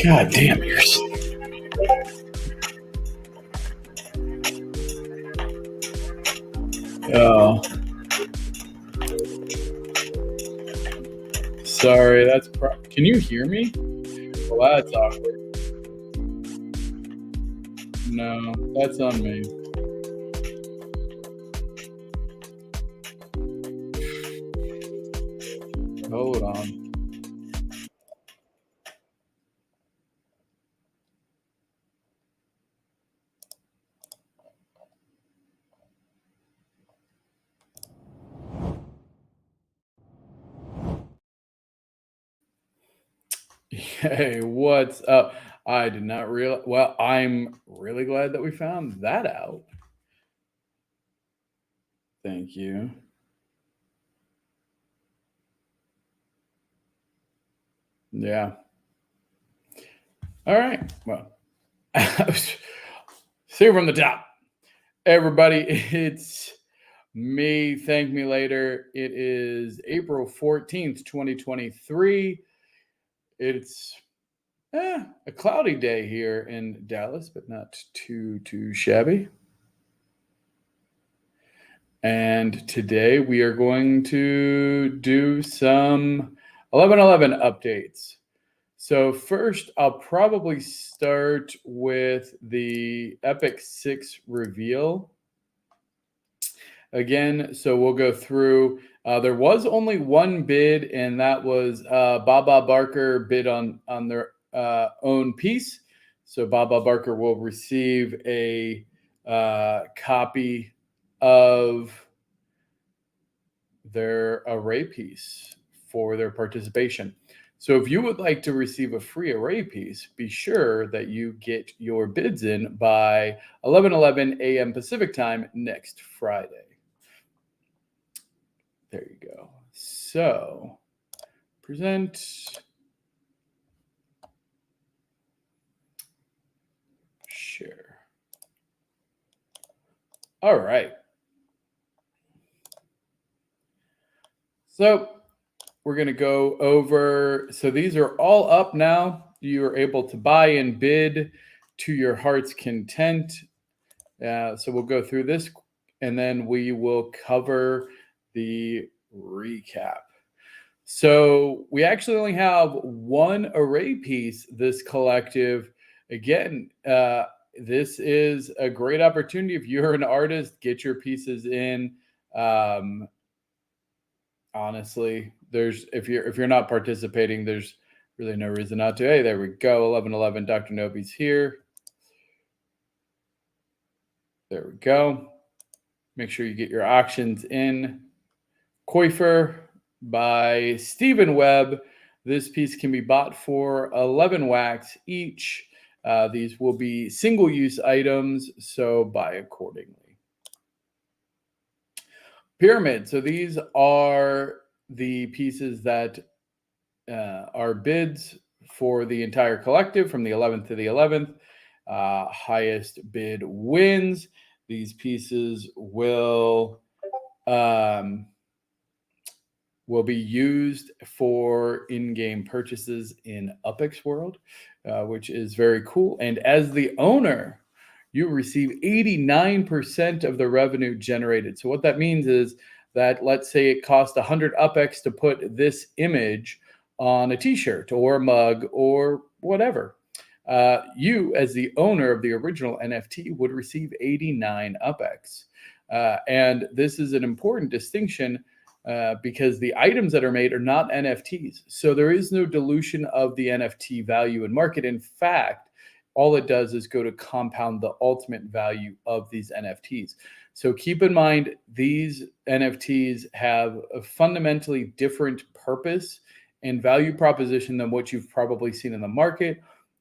God damn, you're. Oh. Sorry, that's. Can you hear me? Well, that's awkward. No, that's on me. Hold on. Hey, what's up? I did not realize. Well, I'm really glad that we found that out. Thank you. Yeah. All right. Well, see from the top. Everybody, it's me. Thank me later. It is April 14th, 2023. It's a cloudy day here in Dallas, but not too shabby. And today we are going to do some 11/11 updates. So first, I'll probably start with the Epoch 6 reveal. Again, so we'll go through. There was only one bid, and that was Baba Barker bid on their own piece. So Baba Barker will receive a copy of their array piece for their participation. So if you would like to receive a free array piece, be sure that you get your bids in by 11:11 a.m. Pacific time next Friday. There you go. So present. Share. All right. So we're going to go over. So these are all up now. You are able to buy and bid to your heart's content. So we'll go through this and then we will cover the recap. So we actually only have one array piece this collective. Again, this is a great opportunity. If you're an artist, get your pieces in. Honestly, if you're not participating, there's really no reason not to. Hey, there we go. 1111 Dr. Nobi's here. There we go. Make sure you get your auctions in. Koifer by Stephen Webb. This piece can be bought for 11 wax each. These will be single-use items, so buy accordingly. Pyramid. So these are the pieces that are bids for the entire collective from the 11th to the 11th. Highest bid wins. These pieces will be used for in-game purchases in Epoch's world, which is very cool. And as the owner, you receive 89% of the revenue generated. So what that means is that, let's say it cost 100 Epochs to put this image on a t-shirt or a mug or whatever. You, as the owner of the original NFT, would receive 89 Epochs. And this is an important distinction because the items that are made are not NFTs. So there is no dilution of the NFT value and market. In fact, all it does is go to compound the ultimate value of these NFTs. So keep in mind, these NFTs have a fundamentally different purpose and value proposition than what you've probably seen in the market,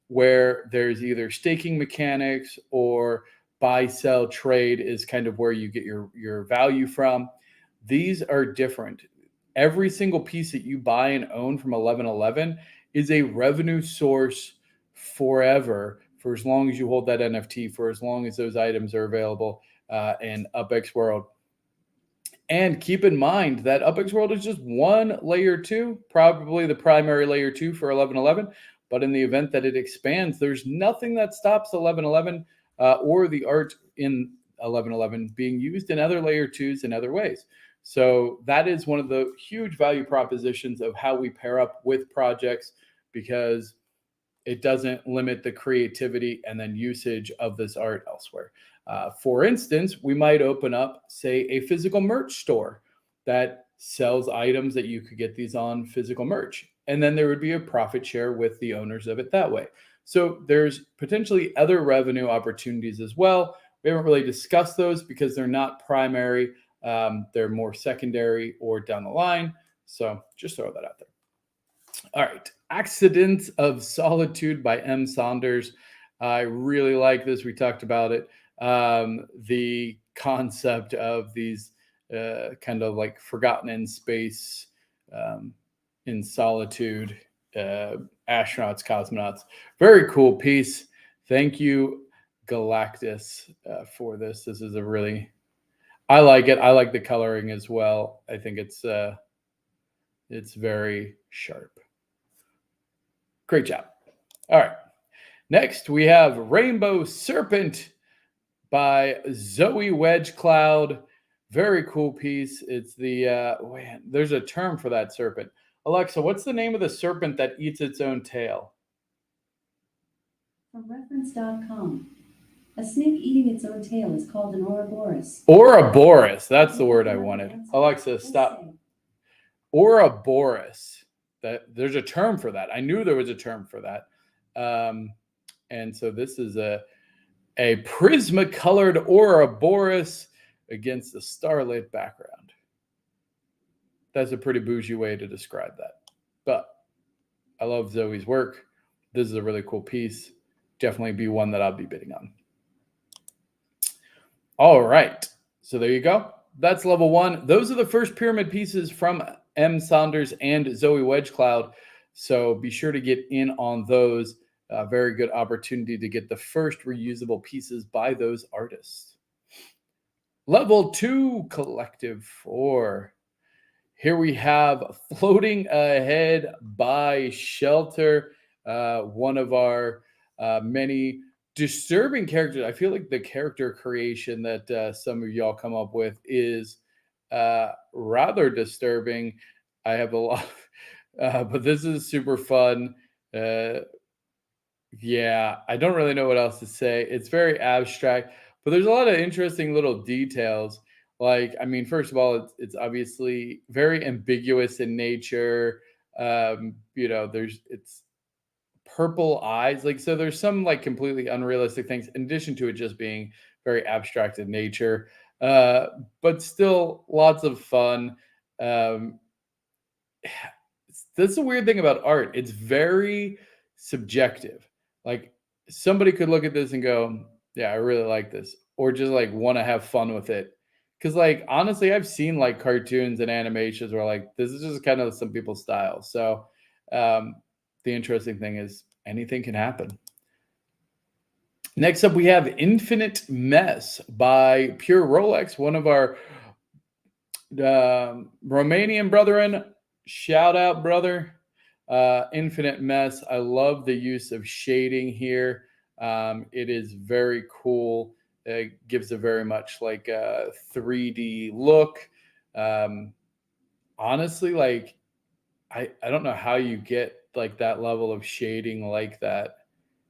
where there's either staking mechanics or buy, sell, trade is kind of where you get your value from. These are different. Every single piece that you buy and own from 1111 is a revenue source forever, for as long as you hold that NFT, for as long as those items are available in Epoch's world. And keep in mind that Epoch's world is just one layer 2, probably the primary layer 2 for 1111. But in the event that it expands, there's nothing that stops 1111 or the art in 1111 being used in other layer 2s in other ways. So that is one of the huge value propositions of how we pair up with projects, because it doesn't limit the creativity and then usage of this art elsewhere. For instance, we might open up, say, a physical merch store that sells items that you could get these on physical merch. And then there would be a profit share with the owners of it that way. So there's potentially other revenue opportunities as well. We haven't really discussed those because they're not primary. They're more secondary or down the line. So just throw that out there. All right. Accidents of Solitude by M. Saunders. I really like this. We talked about it. The concept of these kind of like forgotten in space, in solitude, astronauts, cosmonauts. Very cool piece. Thank you, Galactus, for this. This is a really, I like it. I like the coloring as well. I think it's very sharp. Great job. All right. Next, we have Rainbow Serpent by Zoe Wedge Cloud. Very cool piece. It's the, there's a term for that serpent. Alexa, what's the name of the serpent that eats its own tail? From reference.com. A snake eating its own tail is called an Ouroboros. Ouroboros. That's the word I wanted. Alexa, stop. Ouroboros. There's a term for that. I knew there was a term for that. And so this is a prisma-colored Ouroboros against a starlit background. That's a pretty bougie way to describe that. But I love Zoe's work. This is a really cool piece. Definitely be one that I'll be bidding on. All right. So there you go. That's level 1. Those are the first pyramid pieces from M. Saunders and Zoe Wedgecloud. So be sure to get in on those. Very good opportunity to get the first reusable pieces by those artists. Level 2, Collective 4. Here we have Floating Ahead by Shelter, one of our many disturbing characters. I feel like the character creation that some of y'all come up with is rather disturbing. I have a lot, but this is super fun. Uh, yeah, I don't really know what else to say. It's very abstract, but there's a lot of interesting little details. Like, I mean, first of all, it's obviously very ambiguous in nature. There's it's purple eyes. Like, so there's some like completely unrealistic things in addition to it just being very abstract in nature. Uh, but still lots of fun. Um, that's the weird thing about art. It's very subjective. Like somebody could look at this and go, "Yeah, I really like this," or just like want to have fun with it. Because like honestly, I've seen like cartoons and animations where like this is just kind of some people's style. So um, the interesting thing is anything can happen. Next up, we have Infinite Mess by Pure Rolex, one of our Romanian brethren. Shout out, brother. Infinite Mess. I love the use of shading here. It is very cool. It gives a very much like a 3D look. Um, Honestly, like I don't know how you get like that level of shading like that.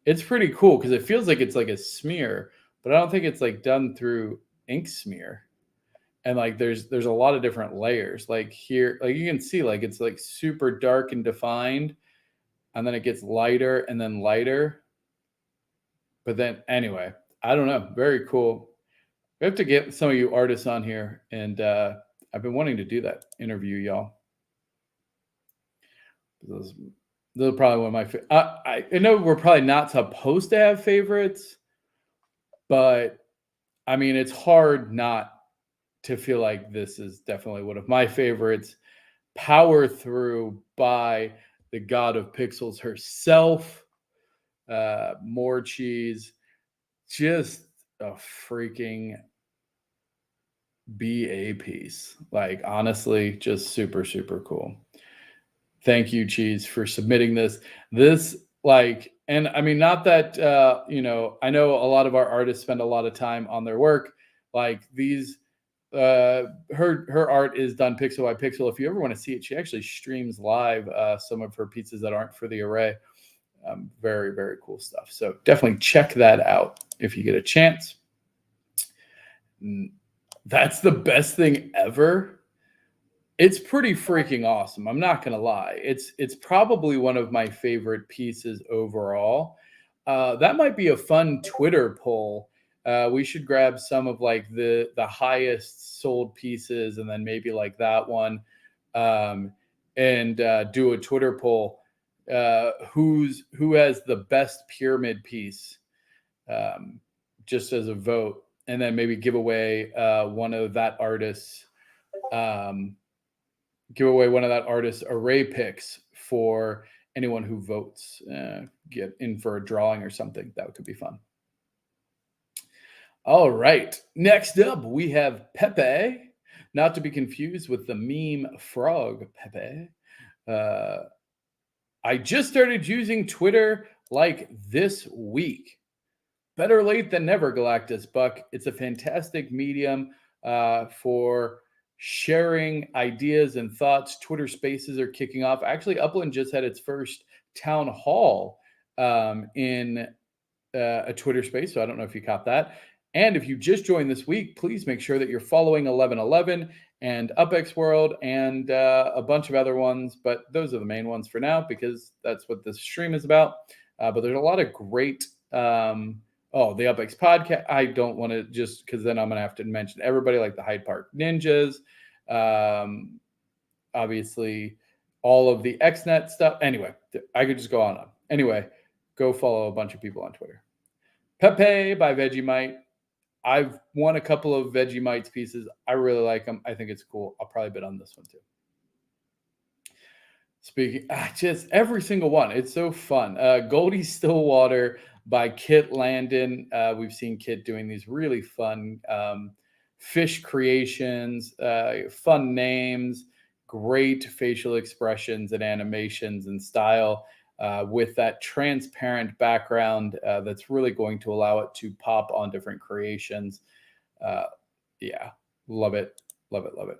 It's pretty cool because it feels like it's like a smear, but I don't think it's like done through ink smear. And like there's a lot of different layers. Like here, like you can see like it's like super dark and defined, and then it gets lighter and then lighter. But then anyway, I don't know. Very cool. We have to get some of you artists on here, and I've been wanting to do that interview, y'all. Those, those are probably one of my. I know we're probably not supposed to have favorites, but I mean it's hard not to feel like this is definitely one of my favorites. Power Through by the god of pixels herself. More cheese. Just a freaking BA piece. Like, honestly, just super, super cool. Thank you, Cheese, for submitting this. And I mean, not that, I know a lot of our artists spend a lot of time on their work. Like, her art is done pixel by pixel. If you ever want to see it, she actually streams live some of her pieces that aren't for the array. Very, very cool stuff. So definitely check that out if you get a chance. That's the best thing ever. It's pretty freaking awesome. I'm not gonna lie. It's probably one of my favorite pieces overall. That might be a fun Twitter poll. We should grab some of like the highest sold pieces, and then maybe like that one, um, and do a Twitter poll. Who has the best pyramid piece? Um, just as a vote, and then maybe give away one of that artist's. Um, Give away one of that artist's array picks for anyone who votes. Get in for a drawing or something. That could be fun. All right. Next up, we have Pepe, not to be confused with the meme frog Pepe. I just started using Twitter like this week. Better late than never, Galactus Buck. It's a fantastic medium for sharing ideas and thoughts. Twitter Spaces are kicking off. Actually, Upland just had its first town hall in a Twitter space. So I don't know if you caught that. And if you just joined this week, please make sure that you're following 1111 and UpX World and a bunch of other ones. But those are the main ones for now because that's what this stream is about. But there's a lot of great. The UpX podcast. I don't want to just because then I'm going to have to mention everybody like the Hyde Park Ninjas. Obviously, all of the XNet stuff. Anyway, I could just go on. Anyway, go follow a bunch of people on Twitter. Pepe by Vegemite. I've won a couple of Vegemites pieces. I really like them. I think it's cool. I'll probably bid on this one too. Just every single one. It's so fun. Goldie Stillwater by Kit Landon. We've seen Kit doing these really fun fish creations, fun names, great facial expressions and animations and style with that transparent background that's really going to allow it to pop on different creations. Uh, yeah, love it, love it, love it.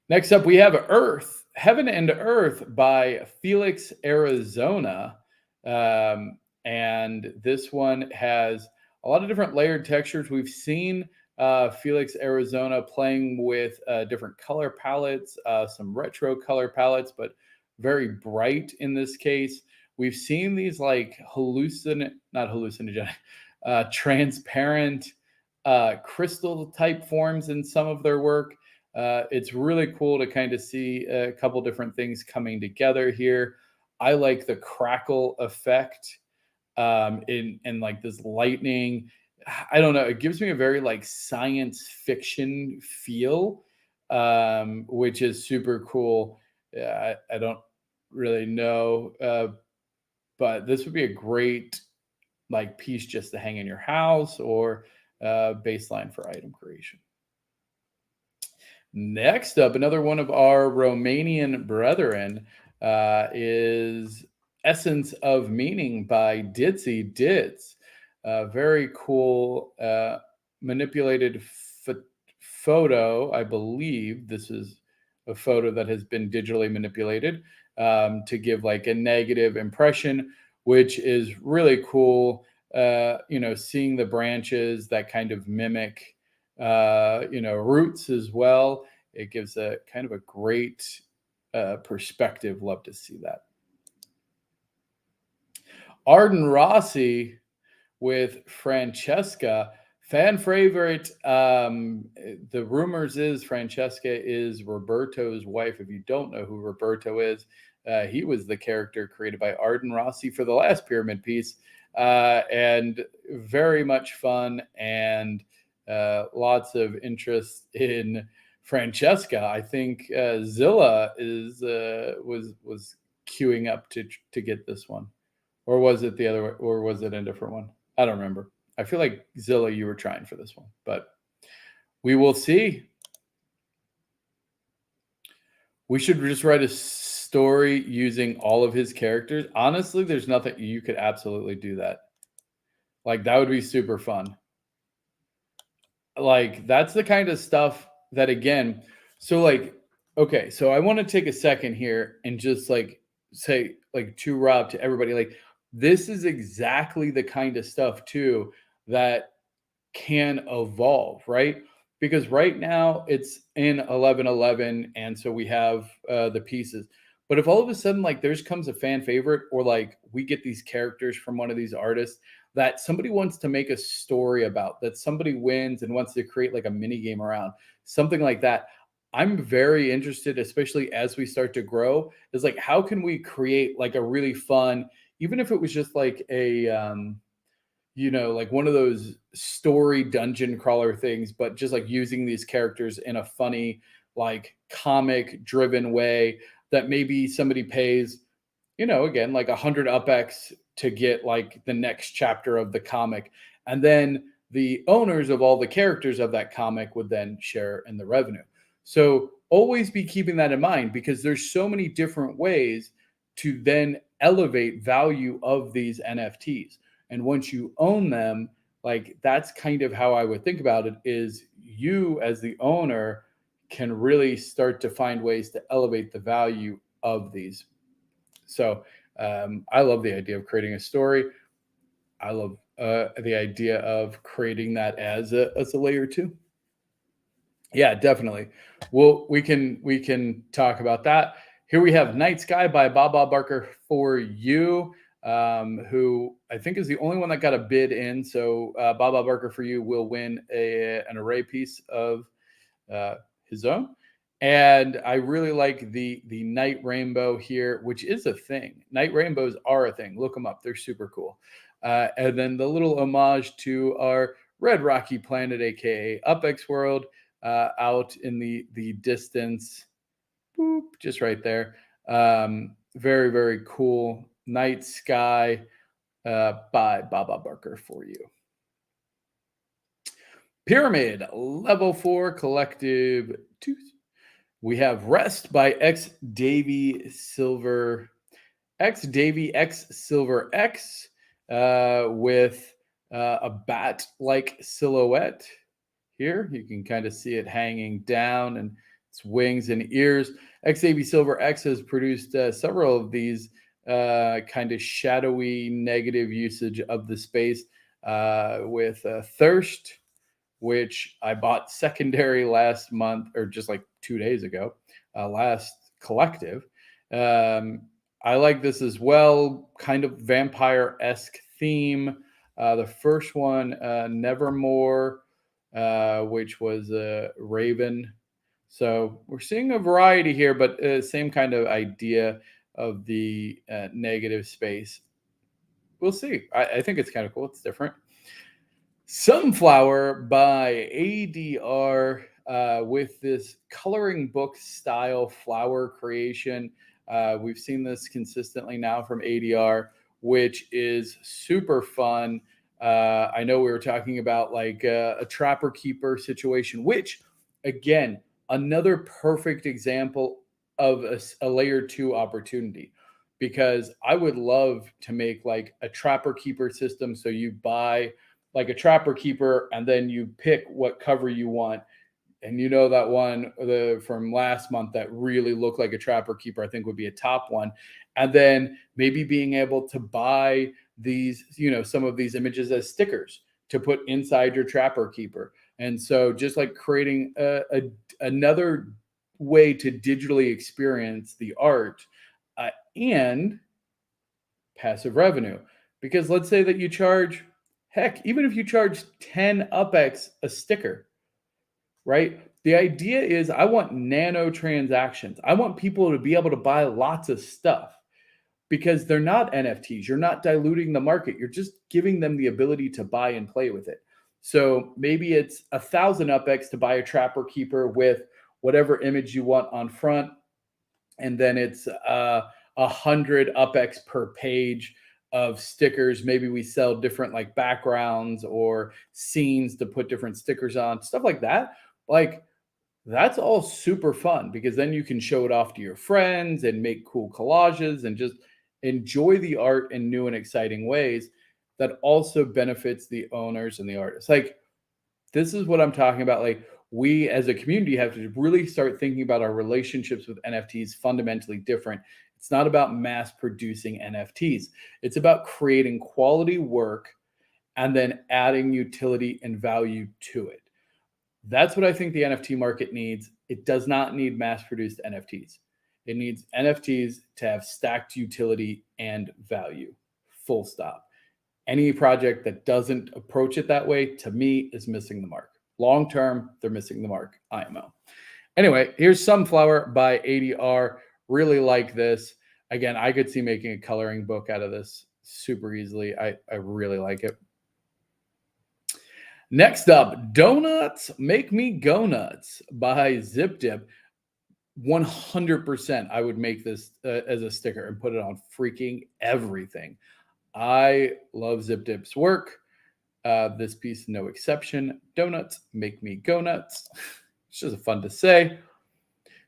Next up, we have Earth, Heaven and Earth by Felix Arizona. And this one has a lot of different layered textures. We've seen Felix Arizona playing with different color palettes, some retro color palettes, but very bright in this case. We've seen these like not hallucinogenic, transparent crystal type forms in some of their work. It's really cool to kind of see a couple different things coming together here. I like the crackle effect in like this lightning. I don't know. It gives me a very like science fiction feel, which is super cool. I don't really know, but this would be a great like piece just to hang in your house or baseline for item creation. Next up, another one of our Romanian brethren is Essence of Meaning by Ditzy Dits. Very cool manipulated photo. I believe this is a photo that has been digitally manipulated to give like a negative impression, which is really cool. Seeing the branches that kind of mimic roots as well. It gives a kind of a great perspective. Love to see that. Arden Rossi with Francesca, fan favorite. The rumors is Francesca is Roberto's wife. If you don't know who Roberto is, he was the character created by Arden Rossi for the last Pyramid piece, and very much fun and lots of interest in Francesca. I think Zilla was queuing up to get this one, or was it the other way, or was it a different one? I don't remember. I feel like Zilla, you were trying for this one, but we will see. We should just write a story using all of his characters. Honestly, there's nothing you could absolutely do that. Like that would be super fun. Like that's the kind of stuff that again, so like okay, so I want to take a second here and just like say like to Rob, to everybody, like this is exactly the kind of stuff too that can evolve, right? Because right now it's in 1111 and so we have the pieces. But if all of a sudden like there's comes a fan favorite or like we get these characters from one of these artists that somebody wants to make a story about, that somebody wins and wants to create like a mini game around, something like that, I'm very interested, especially as we start to grow, is like how can we create like a really fun, even if it was just like a like one of those story dungeon crawler things, but just like using these characters in a funny, like comic driven way that maybe somebody pays, again, like 100 UpX to get like the next chapter of the comic. And then the owners of all the characters of that comic would then share in the revenue. So always be keeping that in mind because there's so many different ways to then elevate value of these NFTs. And once you own them, like that's kind of how I would think about it, is you as the owner can really start to find ways to elevate the value of these. So I love the idea of creating a story. I love the idea of creating that as a layer too. Yeah, definitely. Well, we can talk about that. Here we have Night Sky by Baba Barker for you, who I think is the only one that got a bid in. So Baba Barker for you will win an array piece of his own. And I really like the night rainbow here, which is a thing. Night rainbows are a thing. Look them up; they're super cool. And then the little homage to our Red Rocky Planet, aka UpX World, out in the distance, boop, just right there. Very very cool. Night Sky by Baba Barker for you. Pyramid Level 4 Collective 2. We have Rest by X Davy Silver X Silver X with a bat-like silhouette. Here you can kind of see it hanging down and its wings and ears. XAV Silver X has produced several of these kind of shadowy negative usage of the space with Thirst, which I bought secondary last month or just like 2 days ago, last collective. I like this as well, kind of vampire-esque theme. The first one, Nevermore, which was Raven. So we're seeing a variety here, but same kind of idea of the negative space. We'll see. I think it's kind of cool. It's different. Sunflower by ADR with this coloring book style flower creation. We've seen this consistently now from ADR, which is super fun. I know we were talking about like a trapper keeper situation, which again, another perfect example of a layer 2 opportunity, because I would love to make like a trapper keeper system. So you buy like a trapper keeper and then you pick what cover you want. And you know that one from last month that really looked like a trapper keeper, I think would be a top one. And then maybe being able to buy these, some of these images as stickers to put inside your trapper keeper. And so just like creating another way to digitally experience the art and passive revenue. Because let's say that you charge, heck, even if you charge 10 UpX a sticker, right? The idea is I want nano transactions. I want people to be able to buy lots of stuff because they're not NFTs. You're not diluting the market. You're just giving them the ability to buy and play with it. So maybe it's 1,000 UpX to buy a trapper keeper with whatever image you want on front. And then it's 100 UpX per page of stickers. Maybe we sell different like backgrounds or scenes to put different stickers on, stuff like that. Like that's all super fun because then you can show it off to your friends and make cool collages and just enjoy the art in new and exciting ways that also benefits the owners and the artists. Like this is what I'm talking about. Like we as a community have to really start thinking about our relationships with NFTs fundamentally different. It's not about mass producing NFTs. It's about creating quality work and then adding utility and value to it. That's what I think the NFT market needs. It does not need mass produced NFTs. It needs NFTs to have stacked utility and value. Full stop. Any project that doesn't approach it that way, to me, is missing the mark. Long term, they're missing the mark. IMO. Anyway, here's Sunflower by ADR. Really like this. Again, I could see making a coloring book out of this super easily. I really like it. Next up, Donuts Make Me Go Nuts by Zip Dip. 100% I would make this as a sticker and put it on freaking everything. I love Zip Dip's work. This piece, no exception. Donuts Make Me Go Nuts. It's just fun to say.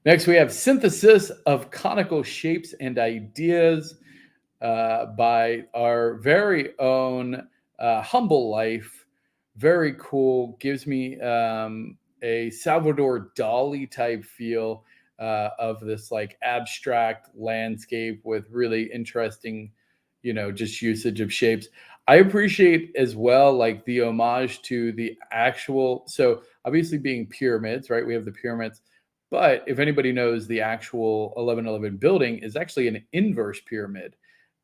Next, we have Synthesis of Conical Shapes and Ideas by our very own Humble Life. Very cool. Gives me a Salvador Dali type feel of this like abstract landscape with really interesting, just usage of shapes. I appreciate as well like the homage to the actual. So obviously being pyramids, right? We have the pyramids. But if anybody knows, the actual 1111 building is actually an inverse pyramid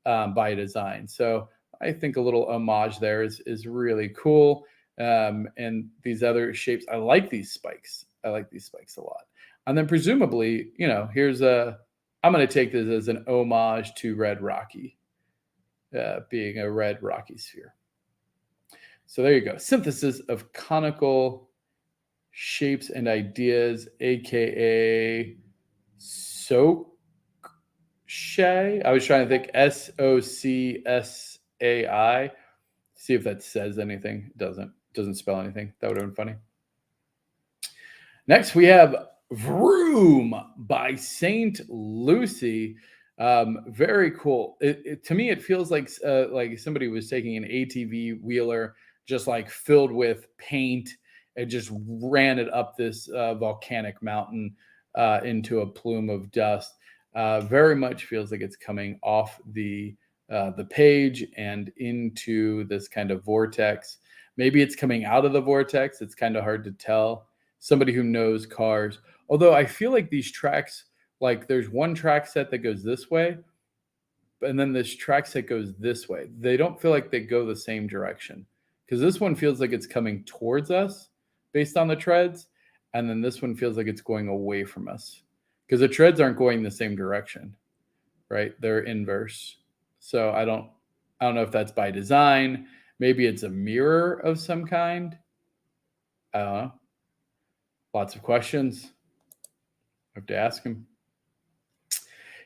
by design. So I think a little homage there is really cool. And these other shapes, I like these spikes. I like these spikes a lot. And then presumably, here's I'm going to take this as an homage to Red Rocky, being a red rocky sphere. So there you go. Synthesis of Conical Shapes and Ideas, aka Sochay. I was trying to think SOCSAI. See if that says anything. It doesn't spell anything. That would have been funny. Next, we have Vroom by Saint Lucy. Very cool. To me, it feels like somebody was taking an ATV wheeler, just like filled with paint, and just ran it up this volcanic mountain into a plume of dust. Very much feels like it's coming off the page and into this kind of vortex. Maybe it's coming out of the vortex. It's kind of hard to tell. Somebody who knows cars. Although I feel like these tracks, like there's one track set that goes this way, and then this track set goes this way. They don't feel like they go the same direction because this one feels like it's coming towards us based on the treads, and then this one feels like it's going away from us because the treads aren't going the same direction, right? They're inverse. So I don't know if that's by design. Maybe it's a mirror of some kind. I don't know. Lots of questions. I have to ask him.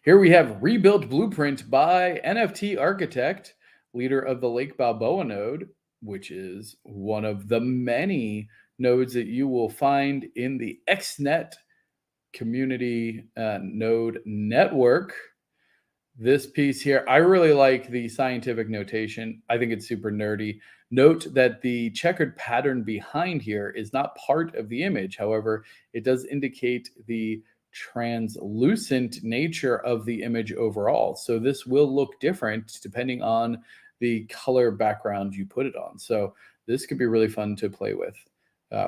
Here we have Rebuilt Blueprint by NFT Architect, leader of the Lake Balboa node, which is one of the many nodes that you will find in the XNet community node network. This piece here, I really like the scientific notation. I think it's super nerdy. Note that the checkered pattern behind here is not part of the image. However, it does indicate the translucent nature of the image overall. So this will look different depending on the color background you put it on. So this could be really fun to play with.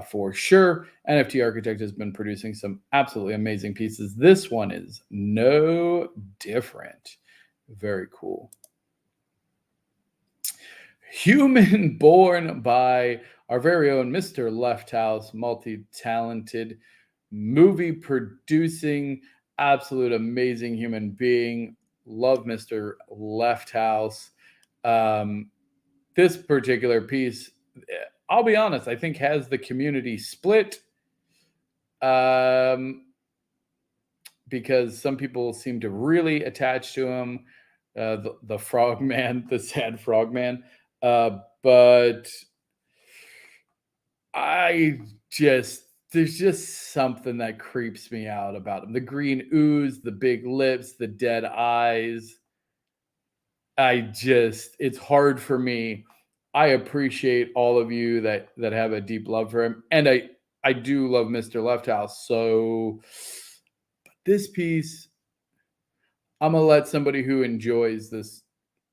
For sure. NFT Architect has been producing some absolutely amazing pieces. This one is no different. Very cool. Human Born by our very own Mr. Lefthouse, multi-talented, movie producing, absolute amazing human being. Love Mr. Lefthouse. This particular piece, I'll be honest, I think has the community split because some people seem to really attach to him, the frog man, the sad frog man. But there's just something that creeps me out about him. The green ooze, the big lips, the dead eyes. It's hard for me. I appreciate all of you that have a deep love for him. And I do love Mr. Lefthouse. So this piece, I'm going to let somebody who enjoys this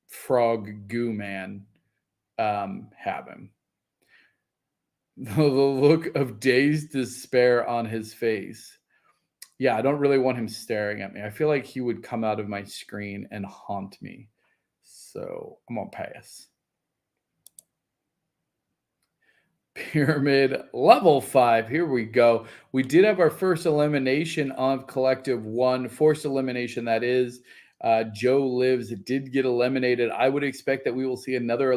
frog goo man have him. The look of dazed despair on his face. Yeah, I don't really want him staring at me. I feel like he would come out of my screen and haunt me. So I'm going to pass. Pyramid level 5. Here we go. We did have our first elimination of Collective 1. Forced elimination, that is. Joe Lives did get eliminated. I would expect that we will see another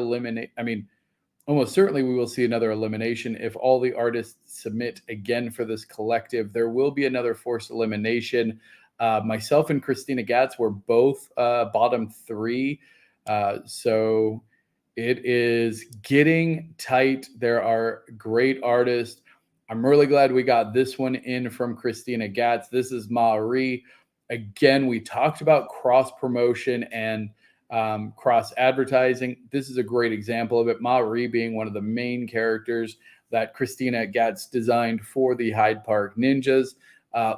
almost certainly we will see another elimination if all the artists submit again for this collective. There will be another forced elimination. Myself and Christina Gatz were both bottom 3. So it is getting tight. There are great artists. I'm really glad we got this one in from Christina Gatz. This is Maori. Again, we talked about cross promotion and cross advertising. This is a great example of it. Maori being one of the main characters that Christina Gatz designed for the Hyde Park Ninjas.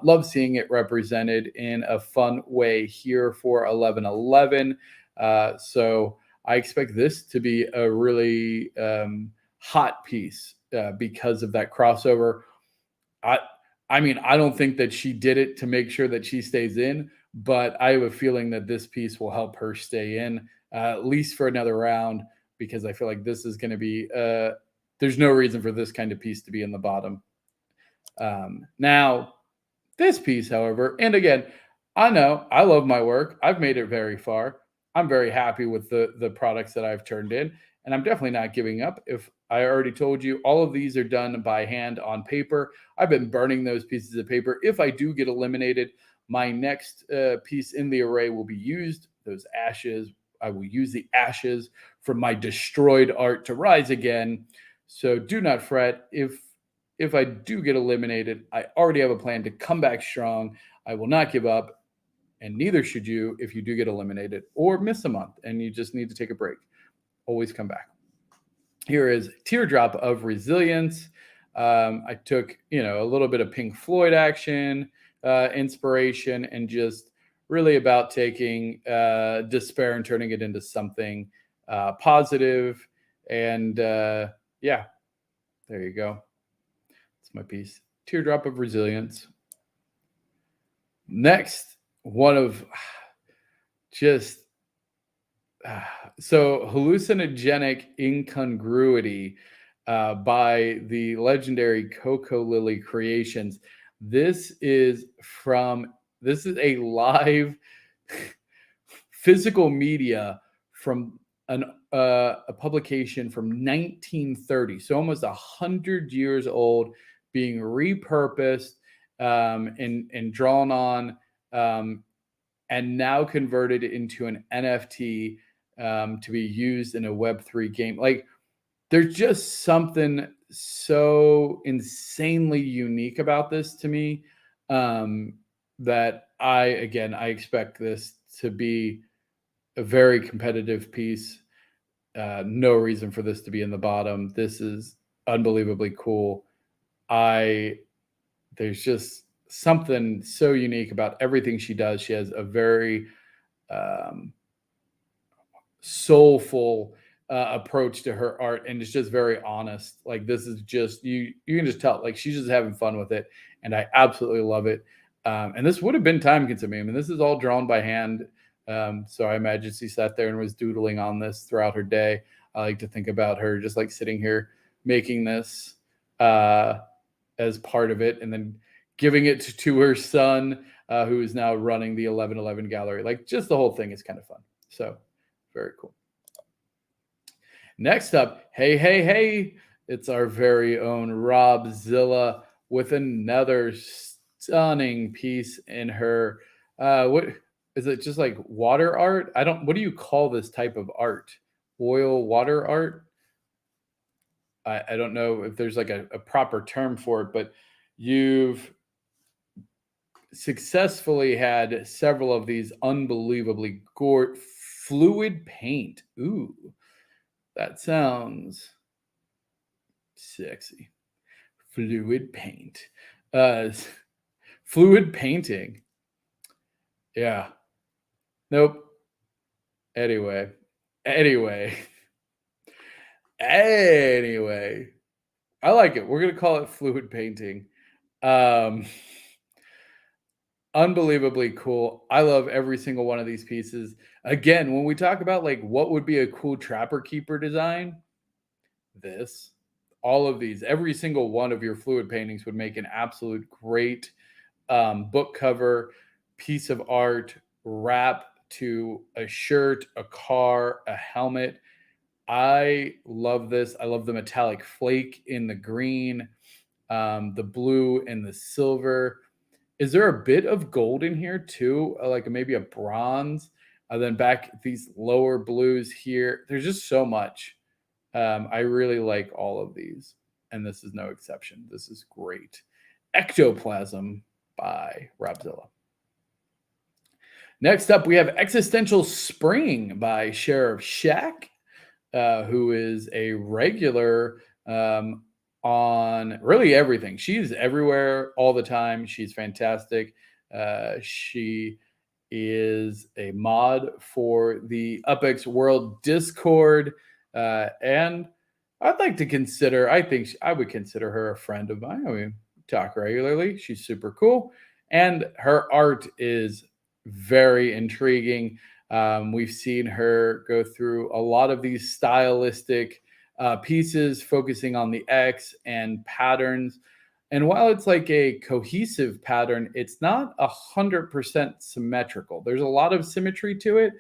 Love seeing it represented in a fun way here for 11/11. So I expect this to be a really hot piece because of that crossover. I don't think that she did it to make sure that she stays in, but I have a feeling that this piece will help her stay in at least for another round, because I feel like this is going to be there's no reason for this kind of piece to be in the bottom. Now, this piece, however, and again, I know I love my work. I've made it very far. I'm very happy with the products that I've turned in, and I'm definitely not giving up. If I already told you, all of these are done by hand on paper. I've been burning those pieces of paper. If I do get eliminated, my next piece in the array will be used. Those ashes, I will use the ashes from my destroyed art to rise again. So do not fret. If if I do get eliminated, I already have a plan to come back strong. I will not give up, and neither should you if you do get eliminated or miss a month and you just need to take a break. Always come back. Here is Teardrop of Resilience. I took, a little bit of Pink Floyd action, inspiration, and just really about taking despair and turning it into something positive. And yeah, there you go. That's my piece. Teardrop of Resilience. Next, one of just so hallucinogenic incongruity by the legendary Coco Lily Creations. This is a live physical media from a publication from 1930, so almost 100 years old, being repurposed and drawn on, and now converted into an NFT to be used in a Web3 game. Like, there's just something so insanely unique about this to me, that I expect this to be a very competitive piece. No reason for this to be in the bottom. This is unbelievably cool. There's just something so unique about everything she does. She has a very soulful approach to her art, and it's just very honest. Like, this is just you can just tell, like, she's just having fun with it, and I absolutely love it. And this would have been time consuming. I mean, this is all drawn by hand, so I imagine she sat there and was doodling on this throughout her day. I like to think about her just like sitting here making this as part of it, and then giving it to her son, who is now running the 1111 gallery. Like, just the whole thing is kind of fun. So very cool. Next up, hey, it's our very own Robzilla with another stunning piece in her. What is it? Just like water art? What do you call this type of art? Oil water art? I don't know if there's like a proper term for it, but you've successfully had several of these unbelievably fluid paint. Ooh, that sounds sexy. Fluid paint. Fluid painting. Yeah. Nope. Anyway. I like it. We're going to call it fluid painting. Unbelievably cool. I love every single one of these pieces. Again, when we talk about like what would be a cool Trapper Keeper design, all of these, every single one of your fluid paintings would make an absolute great book cover, piece of art, wrap to a shirt, a car, a helmet. I love this. I love the metallic flake in the green, the blue and the silver. Is there a bit of gold in here too? Like maybe a bronze? And then back these lower blues here. There's just so much. I really like all of these, and this is no exception. This is great. Ectoplasm by Robzilla. Next up, we have Existential Spring by Sheriff Shack, who is a regular on really everything. She's everywhere all the time. She's fantastic. She is a mod for the UpX World Discord, and I think I would consider her a friend of mine. I mean, talk regularly. She's super cool, and her art is very intriguing. We've seen her go through a lot of these stylistic pieces focusing on the X and patterns. And while it's like a cohesive pattern, it's not 100% symmetrical. There's a lot of symmetry to it,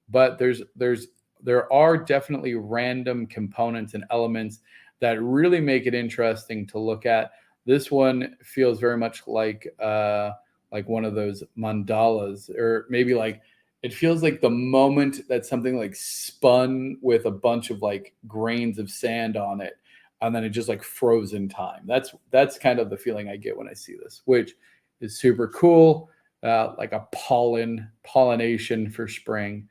but there are definitely random components and elements that really make it interesting to look at. This one feels very much like one of those mandalas, or maybe like it feels like the moment that something like spun with a bunch of like grains of sand on it. and then it just like froze in time. That's kind of the feeling I get when I see this, which is super cool. Like a pollination for spring.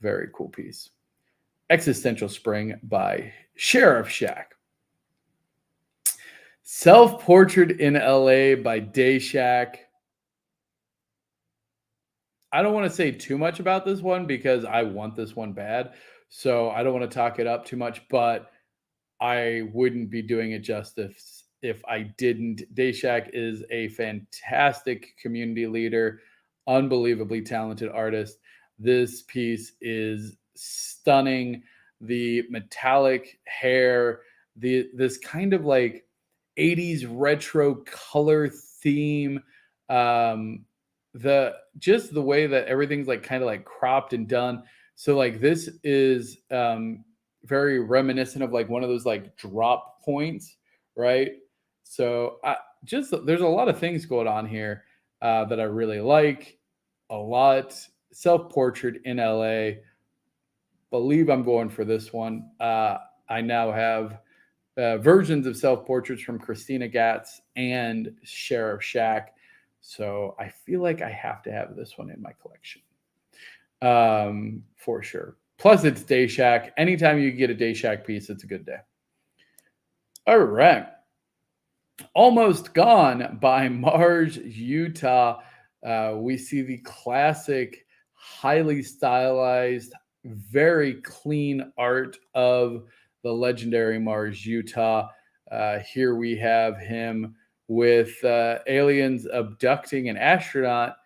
Very cool piece. Existential Spring by Sheriff Shack. Self-Portrait in LA by Day Shack. I don't want to say too much about this one because I want this one bad. So I don't want to talk it up too much, but I wouldn't be doing it justice if I didn't. Dayshack is a fantastic community leader, unbelievably talented artist. This piece is stunning. The metallic hair, this kind of like 80s retro color theme, the way that everything's like kind of like cropped and done. So like this is very reminiscent of like one of those like drop points, right? So there's a lot of things going on here that I really like a lot. Self-Portrait in LA. Believe I'm going for this one. I now have versions of self-portraits from Christina Gatz and Sheriff Shack. So I feel like I have to have this one in my collection for sure. Plus, it's Day Shack. Anytime you get a Day Shack piece, it's a good day. All right. Almost Gone by Marge, Utah. We see the classic, highly stylized, very clean art of the legendary Marge, Utah. Here we have him with aliens abducting an astronaut.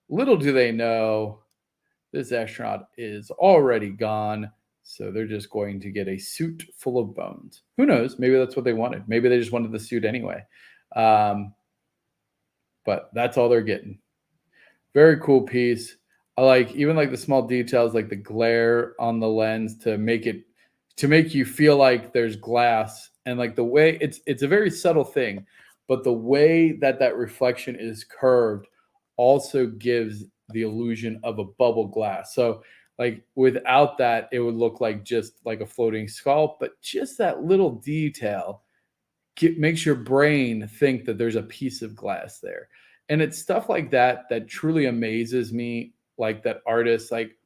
Little do they know, this astronaut is already gone. So they're just going to get a suit full of bones. Who knows? Maybe that's what they wanted. Maybe they just wanted the suit anyway. But that's all they're getting. Very cool piece. I like even like the small details, like the glare on the lens to make you feel like there's glass, and like the way it's a very subtle thing, but the way that reflection is curved also gives the illusion of a bubble glass. So like without that, it would look like just like a floating skull, but just that little detail makes your brain think that there's a piece of glass there. And it's stuff like that that truly amazes me. Like that artist, like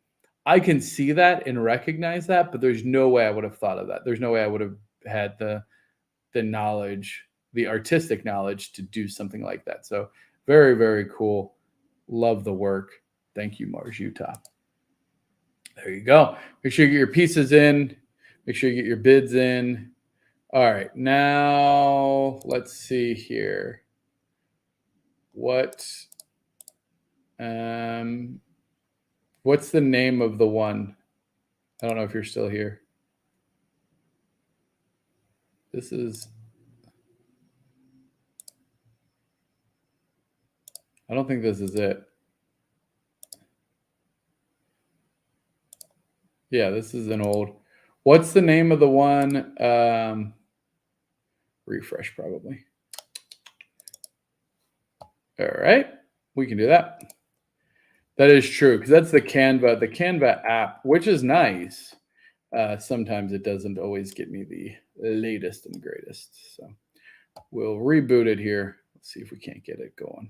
I can see that and recognize that, but there's no way I would have thought of that. There's no way I would have had the knowledge, the artistic knowledge to do something like that. So very, very cool. Love the work. Thank you, Mars, Utah. There you go. Make sure you get your pieces in. Make sure you get your bids in. All right. Now let's see here. What's the name of the one? I don't know if you're still here. This is, I don't think this is it. Yeah, this is an old. What's the name of the one? Refresh probably. All right, we can do that. That is true because that's the Canva app, which is nice. Sometimes it doesn't always get me the latest and greatest. So we'll reboot it here. Let's see if we can't get it going.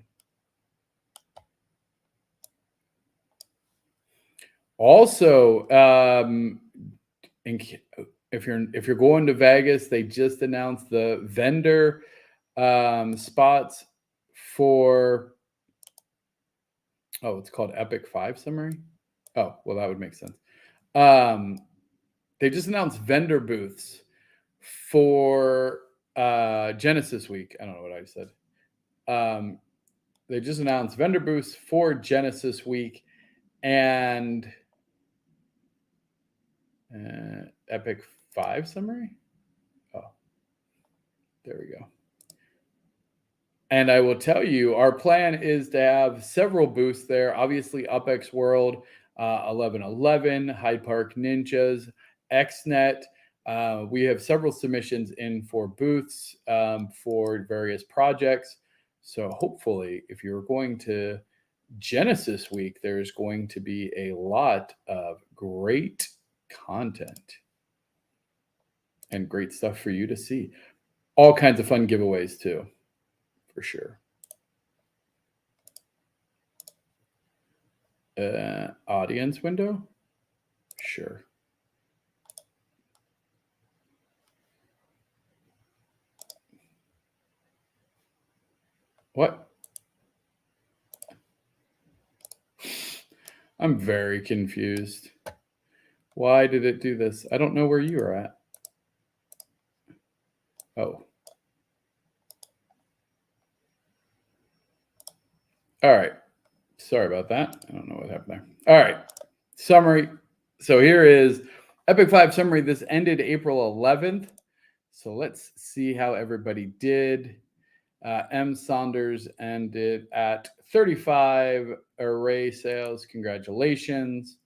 Also, if you're going to Vegas, they just announced the vendor spots for. Oh, it's called Epic 5 summary. Oh, well, that would make sense. They just announced vendor booths for Genesis Week. I don't know what I said. They just announced vendor booths for Genesis Week and Epic 5 summary. Oh, there we go. And I will tell you, our plan is to have several booths there. Obviously, UpX World, 1111, Hyde Park Ninjas, XNet. We have several submissions in for booths for various projects. So hopefully, if you're going to Genesis Week, there's going to be a lot of great content. and great stuff for you to see. All kinds of fun giveaways too, for sure. Audience window? Sure. What? I'm very confused. Why did it do this? I don't know where you are at. Oh. All right. Sorry about that. I don't know what happened there. All right. Summary. So here is Epoch 5 summary. This ended April 11th. So let's see how everybody did. M. Saunders ended at 35 array sales. Congratulations.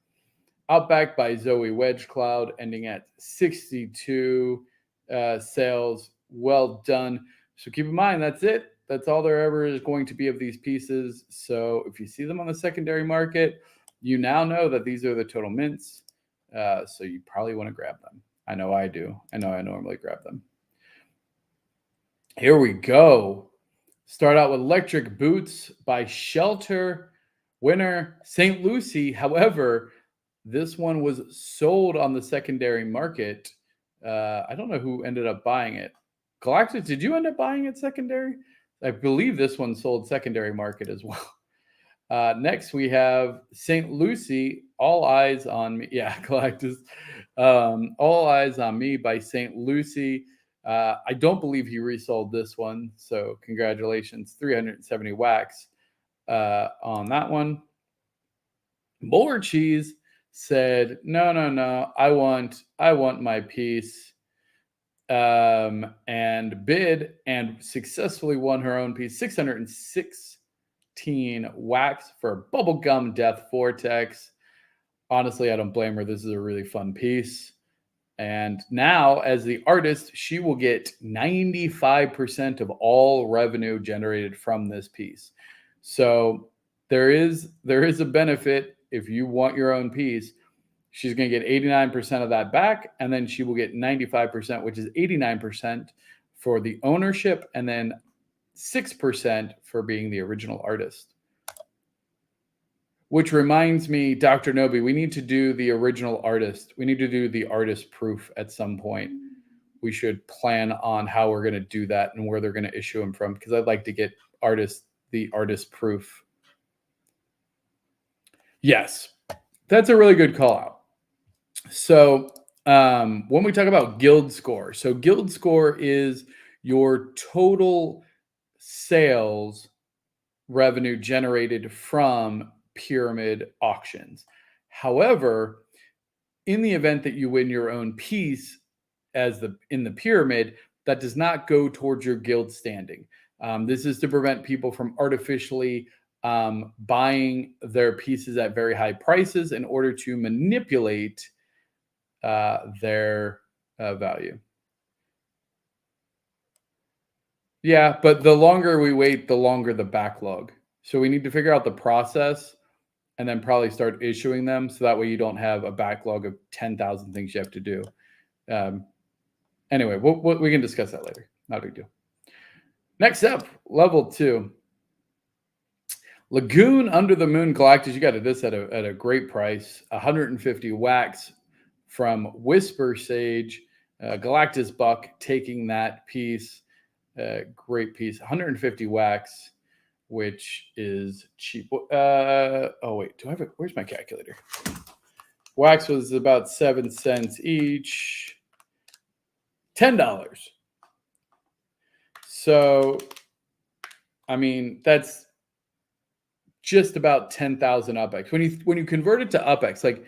Outback by Zoe Wedgecloud ending at 62 sales. Well done. So keep in mind, that's it. That's all there ever is going to be of these pieces. So if you see them on the secondary market, you now know that these are the total mints. So you probably want to grab them. I know I do. I know I normally grab them. Here we go. Start out with Electric Boots by Shelter. Winner, St. Lucie. However, this one was sold on the secondary market. I don't know who ended up buying it. Galactus, did you end up buying it secondary? I believe this one sold secondary market as well. Next, we have St. Lucie, All Eyes on Me. Yeah, Galactus. All Eyes on Me by St. Lucie. I don't believe he resold this one. So congratulations, 370 wax on that one. More Cheese said, no, I want my piece, and bid and successfully won her own piece, 616 wax for Bubblegum Death Vortex. Honestly, I don't blame her. This is a really fun piece. And now, as the artist, she will get 95% of all revenue generated from this piece. So there is a benefit if you want your own piece. She's going to get 89% of that back, and then she will get 95%, which is 89% for the ownership, and then 6% for being the original artist. Which reminds me, Dr. Nobi, we need to do the original artist. We need to do the artist proof at some point. We should plan on how we're going to do that and where they're going to issue them from, because I'd like to get the artist proof. Yes, that's a really good call out. So when we talk about guild score, so guild score is your total sales revenue generated from pyramid auctions. However, in the event that you win your own piece in the pyramid, that does not go towards your guild standing. This is to prevent people from artificially buying their pieces at very high prices in order to manipulate their value. Yeah, but the longer we wait, the longer the backlog. So we need to figure out the process and then probably start issuing them, so that way you don't have a backlog of 10,000 things you have to do. Anyway, we can discuss that later. Not a big deal. Next up, level 2. Lagoon Under the Moon Galactus. You got this at a great price. 150 wax from Whisper Sage. Galactus Buck taking that piece. Great piece. 150 wax, which is cheap. Oh, wait. Do I have it? Where's my calculator? Wax was about 7 cents each. $10. So, I mean, that's just about 10,000 UpX. When you convert it to UpX, like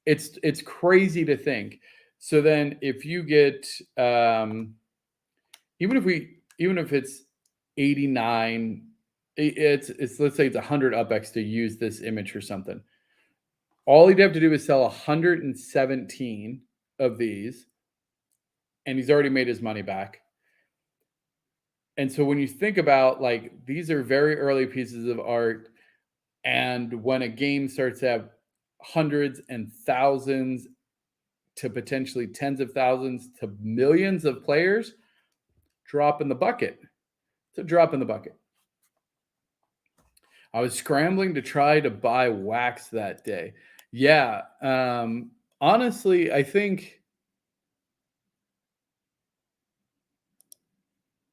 it's crazy to think. So then if you get even if it's 89, it's let's say it's 100 UpX to use this image or something. All he'd have to do is sell 117 of these, and he's already made his money back. And so when you think about, like, these are very early pieces of art, and when a game starts to have hundreds and thousands to potentially tens of thousands to millions of players, drop in the bucket. It's a drop in the bucket. I was scrambling to try to buy wax that day. Yeah. Honestly, I think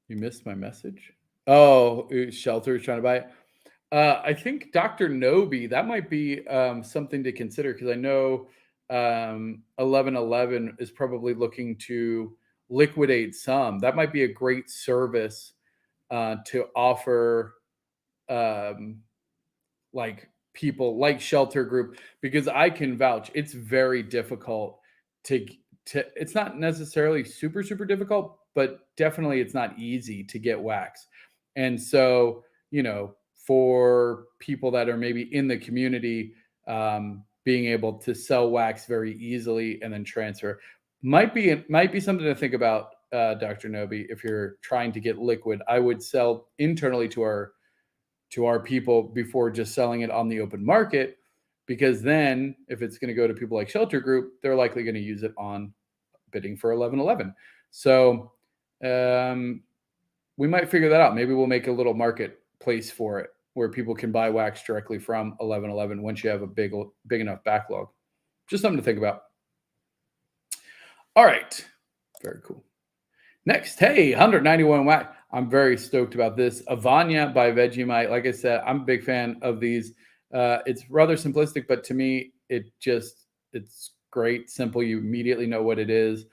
you missed my message. Oh, Shelter is trying to buy it. I think Dr. Nobi, that might be something to consider because I know 1111 is probably looking to liquidate some. That might be a great service to offer like people like Shelter Group, because I can vouch it's very difficult to it's not necessarily super difficult, but definitely it's not easy to get wax. And so, for people that are maybe in the community, being able to sell wax very easily and then transfer might be something to think about, Dr. Nobi. If you're trying to get liquid, I would sell internally to our people before just selling it on the open market, because then if it's going to go to people like Shelter Group, they're likely going to use it on bidding for 1111. So we might figure that out. Maybe we'll make a little marketplace for it where people can buy wax directly from 1111 once you have a big enough backlog. Just something to think about. All right. Very cool. Next, hey, 191 wax. I'm very stoked about this. Avanya by Vegemite. Like I said, I'm a big fan of these. It's rather simplistic, but to me, it's great, simple. You immediately know what it is.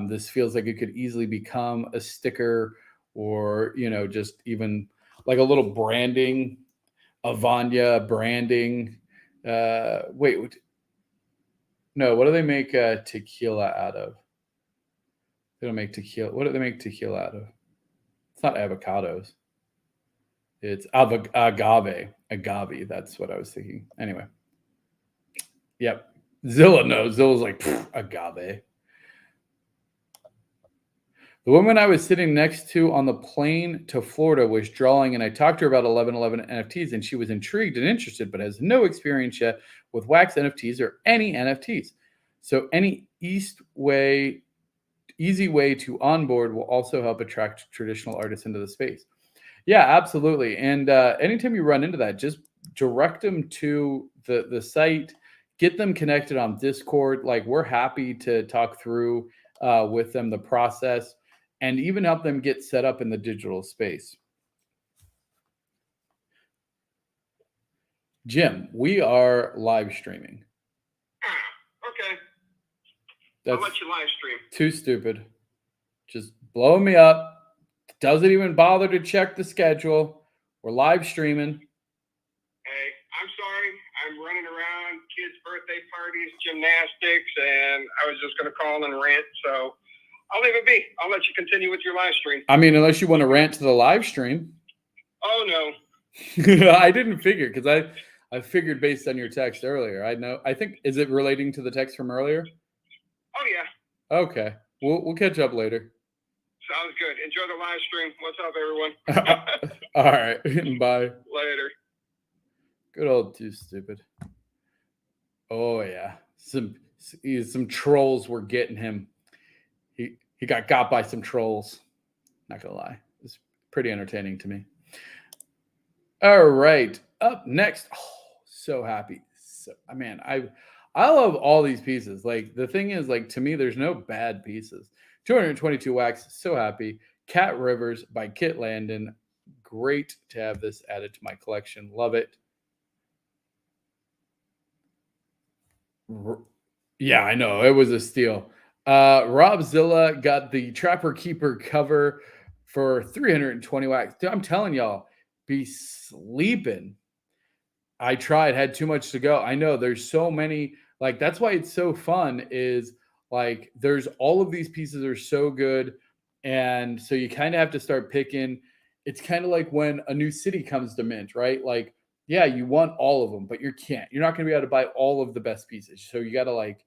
This feels like it could easily become a sticker, or just even like a little branding. Avanya branding. Wait, no. What do they make tequila out of? They don't make tequila. What do they make tequila out of? It's not avocados. It's agave. Agave. That's what I was thinking. Anyway. Yep. Zilla knows. Zilla's like, agave. The woman I was sitting next to on the plane to Florida was drawing, and I talked to her about 1111 NFTs, and she was intrigued and interested, but has no experience yet with wax NFTs or any NFTs. So any easy way to onboard will also help attract traditional artists into the space. Yeah, absolutely. And anytime you run into that, just direct them to the site, get them connected on Discord. Like, we're happy to talk through with them the process, and even help them get set up in the digital space. Jim, we are live streaming. Okay. I'll let you live stream. Too stupid. Just blowing me up. Doesn't even bother to check the schedule. We're live streaming. Hey, I'm sorry. I'm running around, kids' birthday parties, gymnastics, and I was just going to call and rant. So I'll leave it be. I'll let you continue with your live stream. I mean, unless you want to rant to the live stream. Oh, no. I didn't figure, because I figured based on your text earlier. I think, is it relating to the text from earlier? Oh, yeah. Okay. We'll catch up later. Sounds good. Enjoy the live stream. What's up, everyone? All right. Bye. Later. Good old Too Stupid. Oh, yeah. Some trolls were getting him. He got by some trolls. Not going to lie. It's pretty entertaining to me. All right. Up next. Oh, so happy. Man, I love all these pieces. Like, the thing is, like, to me, there's no bad pieces. 222 wax. So happy. Cat Rivers by Kit Landon. Great to have this added to my collection. Love it. Yeah, I know. It was a steal. Rob Zilla got the Trapper Keeper cover for 320 wax. Dude, I'm telling y'all, be sleeping. I tried, had too much to go. I know there's so many. Like, that's why it's so fun, is like, there's all of these pieces are so good. And so you kind of have to start picking. It's kind of like when a new city comes to mint, right? Like, yeah, you want all of them, but you can't. You're not going to be able to buy all of the best pieces. So you got to like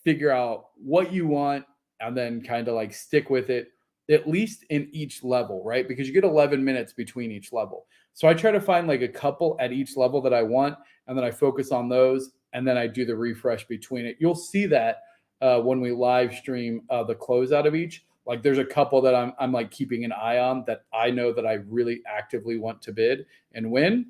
figure out what you want and then kind of like stick with it, at least in each level, right? Because you get 11 minutes between each level. So I try to find like a couple at each level that I want, and then I focus on those, and then I do the refresh between it. You'll see that when we live stream the closeout of each. Like there's a couple that I'm like keeping an eye on that I know that I really actively want to bid and win.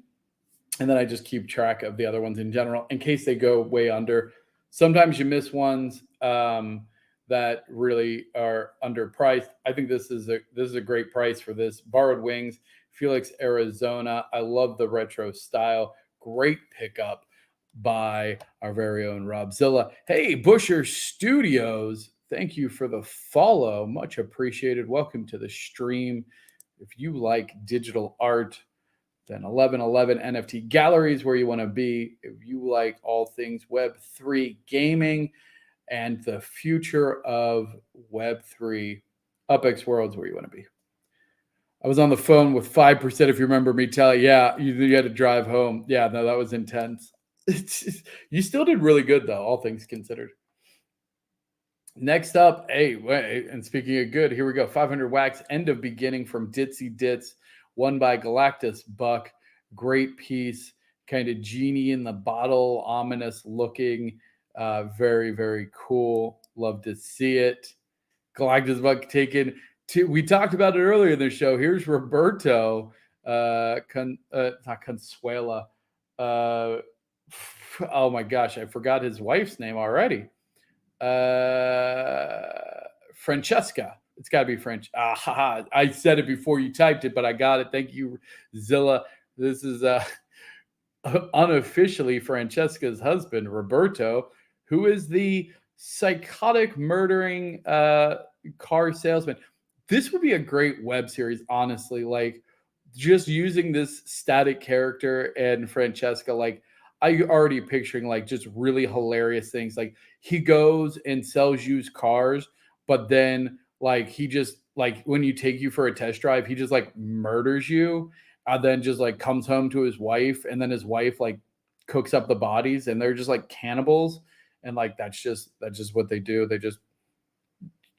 And then I just keep track of the other ones in general in case they go way under. Sometimes you miss ones that really are underpriced. I think this is a great price for this. Borrowed Wings, Felix, Arizona. I love the retro style. Great pickup by our very own Robzilla. Hey, Busher Studios, thank you for the follow. Much appreciated. Welcome to the stream. If you like digital art, then 1111 NFT Galleries where you want to be. If you like all things Web3 gaming and the future of Web3, UpX Worlds where you want to be. I was on the phone with 5%, if you remember me telling, yeah, you had to drive home. Yeah, no, that was intense. You still did really good, though, all things considered. Next up, and speaking of good, here we go. 500 wax, end of beginning from Ditsy Dits, won by Galactus Buck. Great piece, kind of genie in the bottle, ominous looking. Very, very cool. Love to see it. Galactus Buck taken to, we talked about it earlier in the show. Here's Roberto, not Consuela. Oh my gosh, I forgot his wife's name already. Francesca. It's got to be French. I said it before you typed it, but I got it. Thank you, Zilla. This is unofficially Francesca's husband, Roberto, who is the psychotic murdering car salesman. This would be a great web series, honestly. Like just using this static character and Francesca, like I already picturing like just really hilarious things. Like he goes and sells used cars, but then like he just like when you take you for a test drive, he just like murders you, and then just like comes home to his wife, and then his wife like cooks up the bodies, and they're just like cannibals, and like that's just what they do. They just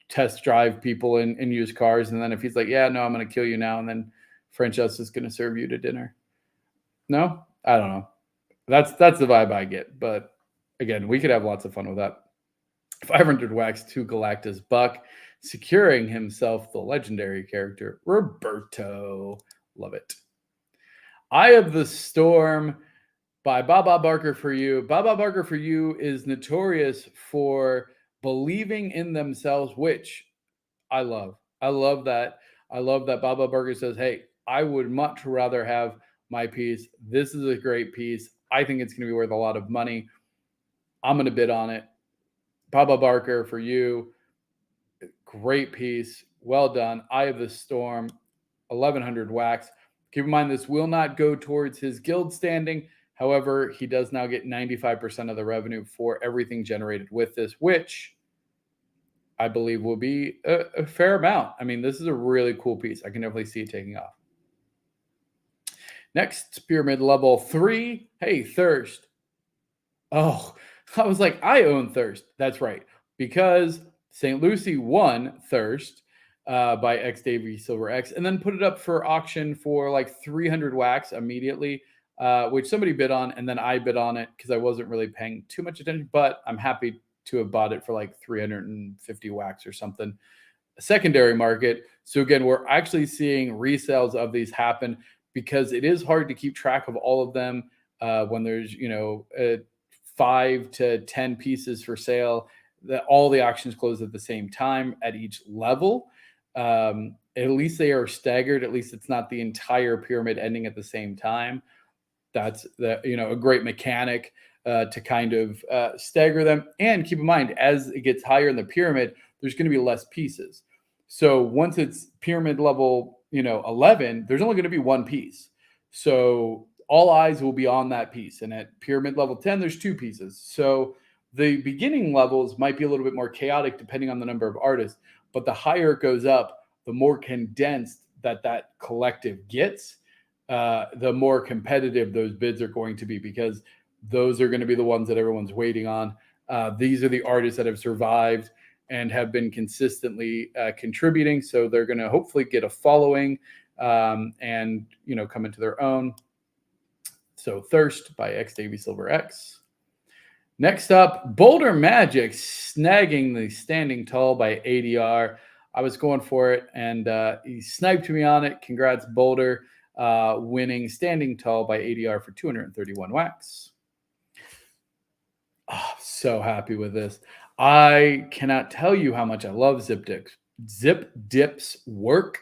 test drive people in used cars, and then if he's like, yeah, no, I'm gonna kill you now, and then Francesca's gonna serve you to dinner. No, I don't know. That's the vibe I get. But again, we could have lots of fun with that. 500 wax to Galactus Buck, securing himself the legendary character Roberto. Love it. Eye of the Storm by Baba Barker for You. Baba Barker for You is notorious for believing in themselves, which I love. I love that. I love that Baba Barker says, hey, I would much rather have my piece. This is a great piece. I think it's going to be worth a lot of money. I'm going to bid on it. Baba Barker for You. Great piece. Well done. Eye of the Storm. 1100 wax. Keep in mind, this will not go towards his guild standing. However, he does now get 95% of the revenue for everything generated with this, which I believe will be a fair amount. I mean, this is a really cool piece. I can definitely see it taking off. Next, Pyramid Level 3. Hey, Thirst. Oh, I was like, I own Thirst. That's right. Because St. Lucie won Thirst by X Davy Silver X, and then put it up for auction for like 300 wax immediately, which somebody bid on, and then I bid on it because I wasn't really paying too much attention, but I'm happy to have bought it for like 350 wax or something. A secondary market. So again, we're actually seeing resales of these happen because it is hard to keep track of all of them when there's 5 to 10 pieces for sale. That all the auctions close at the same time at each level. At least they are staggered. At least it's not the entire pyramid ending at the same time. That's a great mechanic to kind of stagger them. And keep in mind, as it gets higher in the pyramid, there's going to be less pieces. So once it's pyramid level 11, there's only going to be one piece. So all eyes will be on that piece. And at pyramid level 10, there's 2 pieces. So the beginning levels might be a little bit more chaotic depending on the number of artists, but the higher it goes up, the more condensed that collective gets, the more competitive those bids are going to be, because those are going to be the ones that everyone's waiting on. These are the artists that have survived and have been consistently contributing. So they're going to hopefully get a following and come into their own. So Thirst by X Davy Silver X. Next up, Boulder Magic snagging the standing tall by ADR. I was going for it, and he sniped me on it. Congrats, Boulder, winning standing tall by ADR for 231 wax. Oh, so happy with this. I cannot tell you how much I love Zip Dip's work.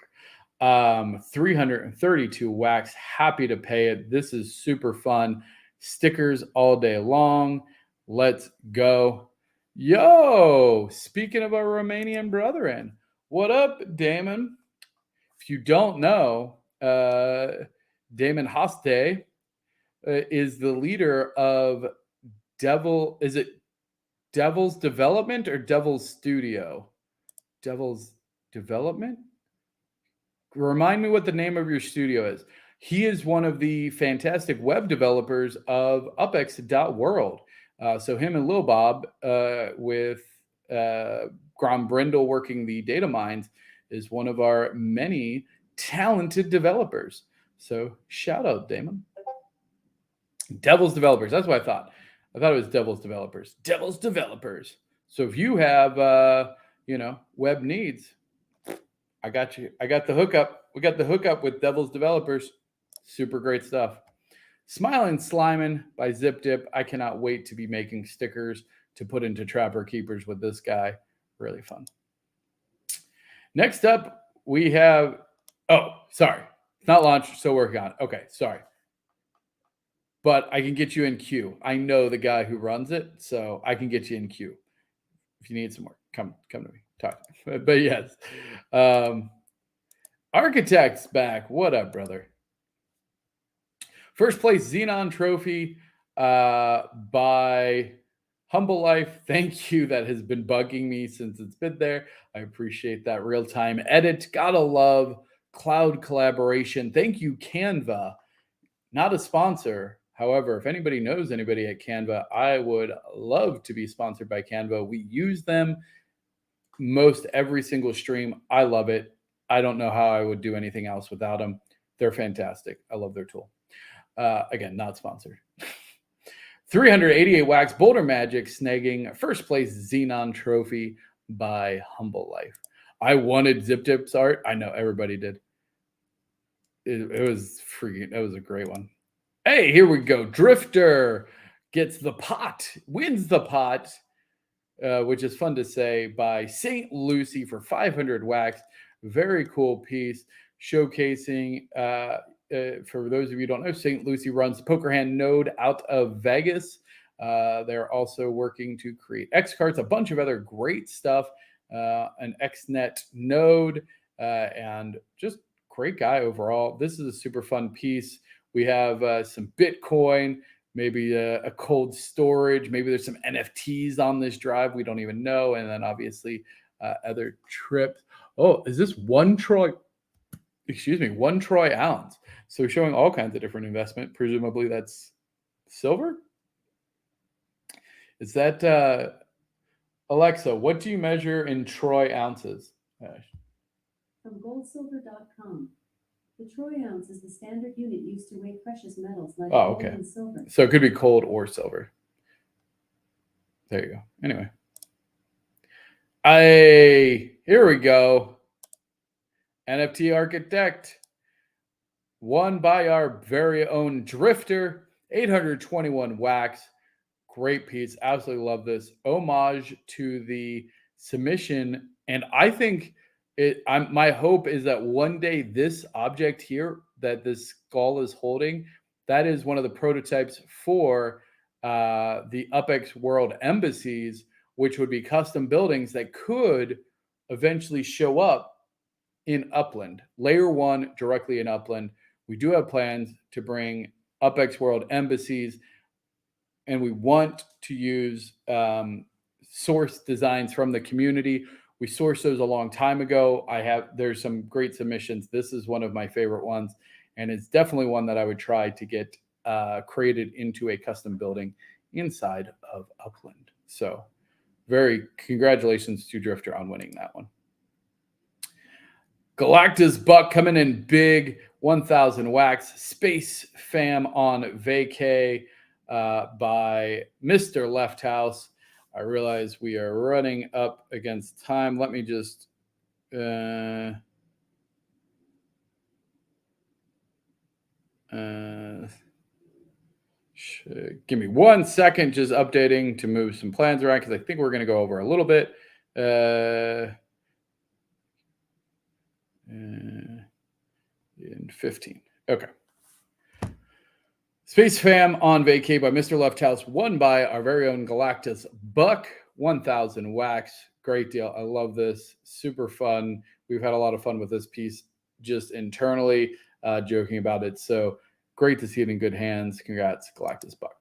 332 wax. Happy to pay it. This is super fun. Stickers all day long. Let's go. Yo, speaking of our Romanian brethren, what up, Damon? If you don't know, Damon Hoste is the leader of Devil's Development or Devil's Studio? Devil's Development? Remind me what the name of your studio is. He is one of the fantastic web developers of upex.world. So him and Lil Bob with Grom Brindle working the data mines is one of our many talented developers. So shout out, Damon. Devil's Developers. That's what I thought. I thought it was Devil's Developers. Devil's Developers. So if you have, web needs, I got you. I got the hookup. We got the hookup with Devil's Developers. Super great stuff. Smiling Slimin' by Zip Dip. I cannot wait to be making stickers to put into Trapper Keepers with this guy. Really fun. Next up, we have, sorry. It's not launched, still working on it. Okay, sorry. But I can get you in queue. I know the guy who runs it, so I can get you in queue. If you need some more, come to me. Talk. But yes. Architect's back. What up, brother? First place Xenon Trophy by Humble Life. Thank you. That has been bugging me since it's been there. I appreciate that real-time edit. Gotta love cloud collaboration. Thank you, Canva. Not a sponsor. However, if anybody knows anybody at Canva, I would love to be sponsored by Canva. We use them most every single stream. I love it. I don't know how I would do anything else without them. They're fantastic. I love their tool. Again, not sponsored. 388 wax Boulder Magic snagging first place Xenon Trophy by Humble Life. I wanted Zip Dip's art. I know everybody did. It was freaking. That was a great one. Hey, here we go. Drifter gets the pot, wins the pot, which is fun to say, by St. Lucy for 500 wax. Very cool piece showcasing, for those of you who don't know, St. Lucy runs Poker Hand Node out of Vegas. They're also working to create X cards, a bunch of other great stuff, an XNet node, and just great guy overall. This is a super fun piece. We have some Bitcoin, maybe a cold storage. Maybe there's some NFTs on this drive. We don't even know. And then obviously other trips. Oh, is this 1 Troy ounce? So showing all kinds of different investment. Presumably that's silver. Is that Alexa? What do you measure in Troy ounces? From goldsilver.com. The troy ounce is the standard unit used to weigh precious metals like gold and silver. So it could be gold or silver. There you go. Anyway. Here we go. NFT Architect. Won by our very own Drifter. 821 wax. Great piece. Absolutely love this. Homage to the submission. And I think my hope is that one day this object here that this skull is holding, that is one of the prototypes for the UPEX World embassies, which would be custom buildings that could eventually show up in Upland. Layer 1 directly in Upland. We do have plans to bring UPEX World embassies, and we want to use source designs from the community. We sourced those a long time ago. There's some great submissions. This is one of my favorite ones, and it's definitely one that I would try to get created into a custom building inside of Upland. So very congratulations to Drifter on winning that one. Galactus Buck coming in big, 1,000 wax. Space Fam on vacay. by Mr. Left House. I realize we are running up against time. Let me just give me 1 second, just updating to move some plans around because I think we're going to go over a little bit. In 15. Okay. Space Fam on Vacay by Mr. Left House, won by our very own Galactus Buck, 1,000 wax. Great deal. I love this. Super fun. We've had a lot of fun with this piece just internally, joking about it. So great to see it in good hands. Congrats, Galactus Buck.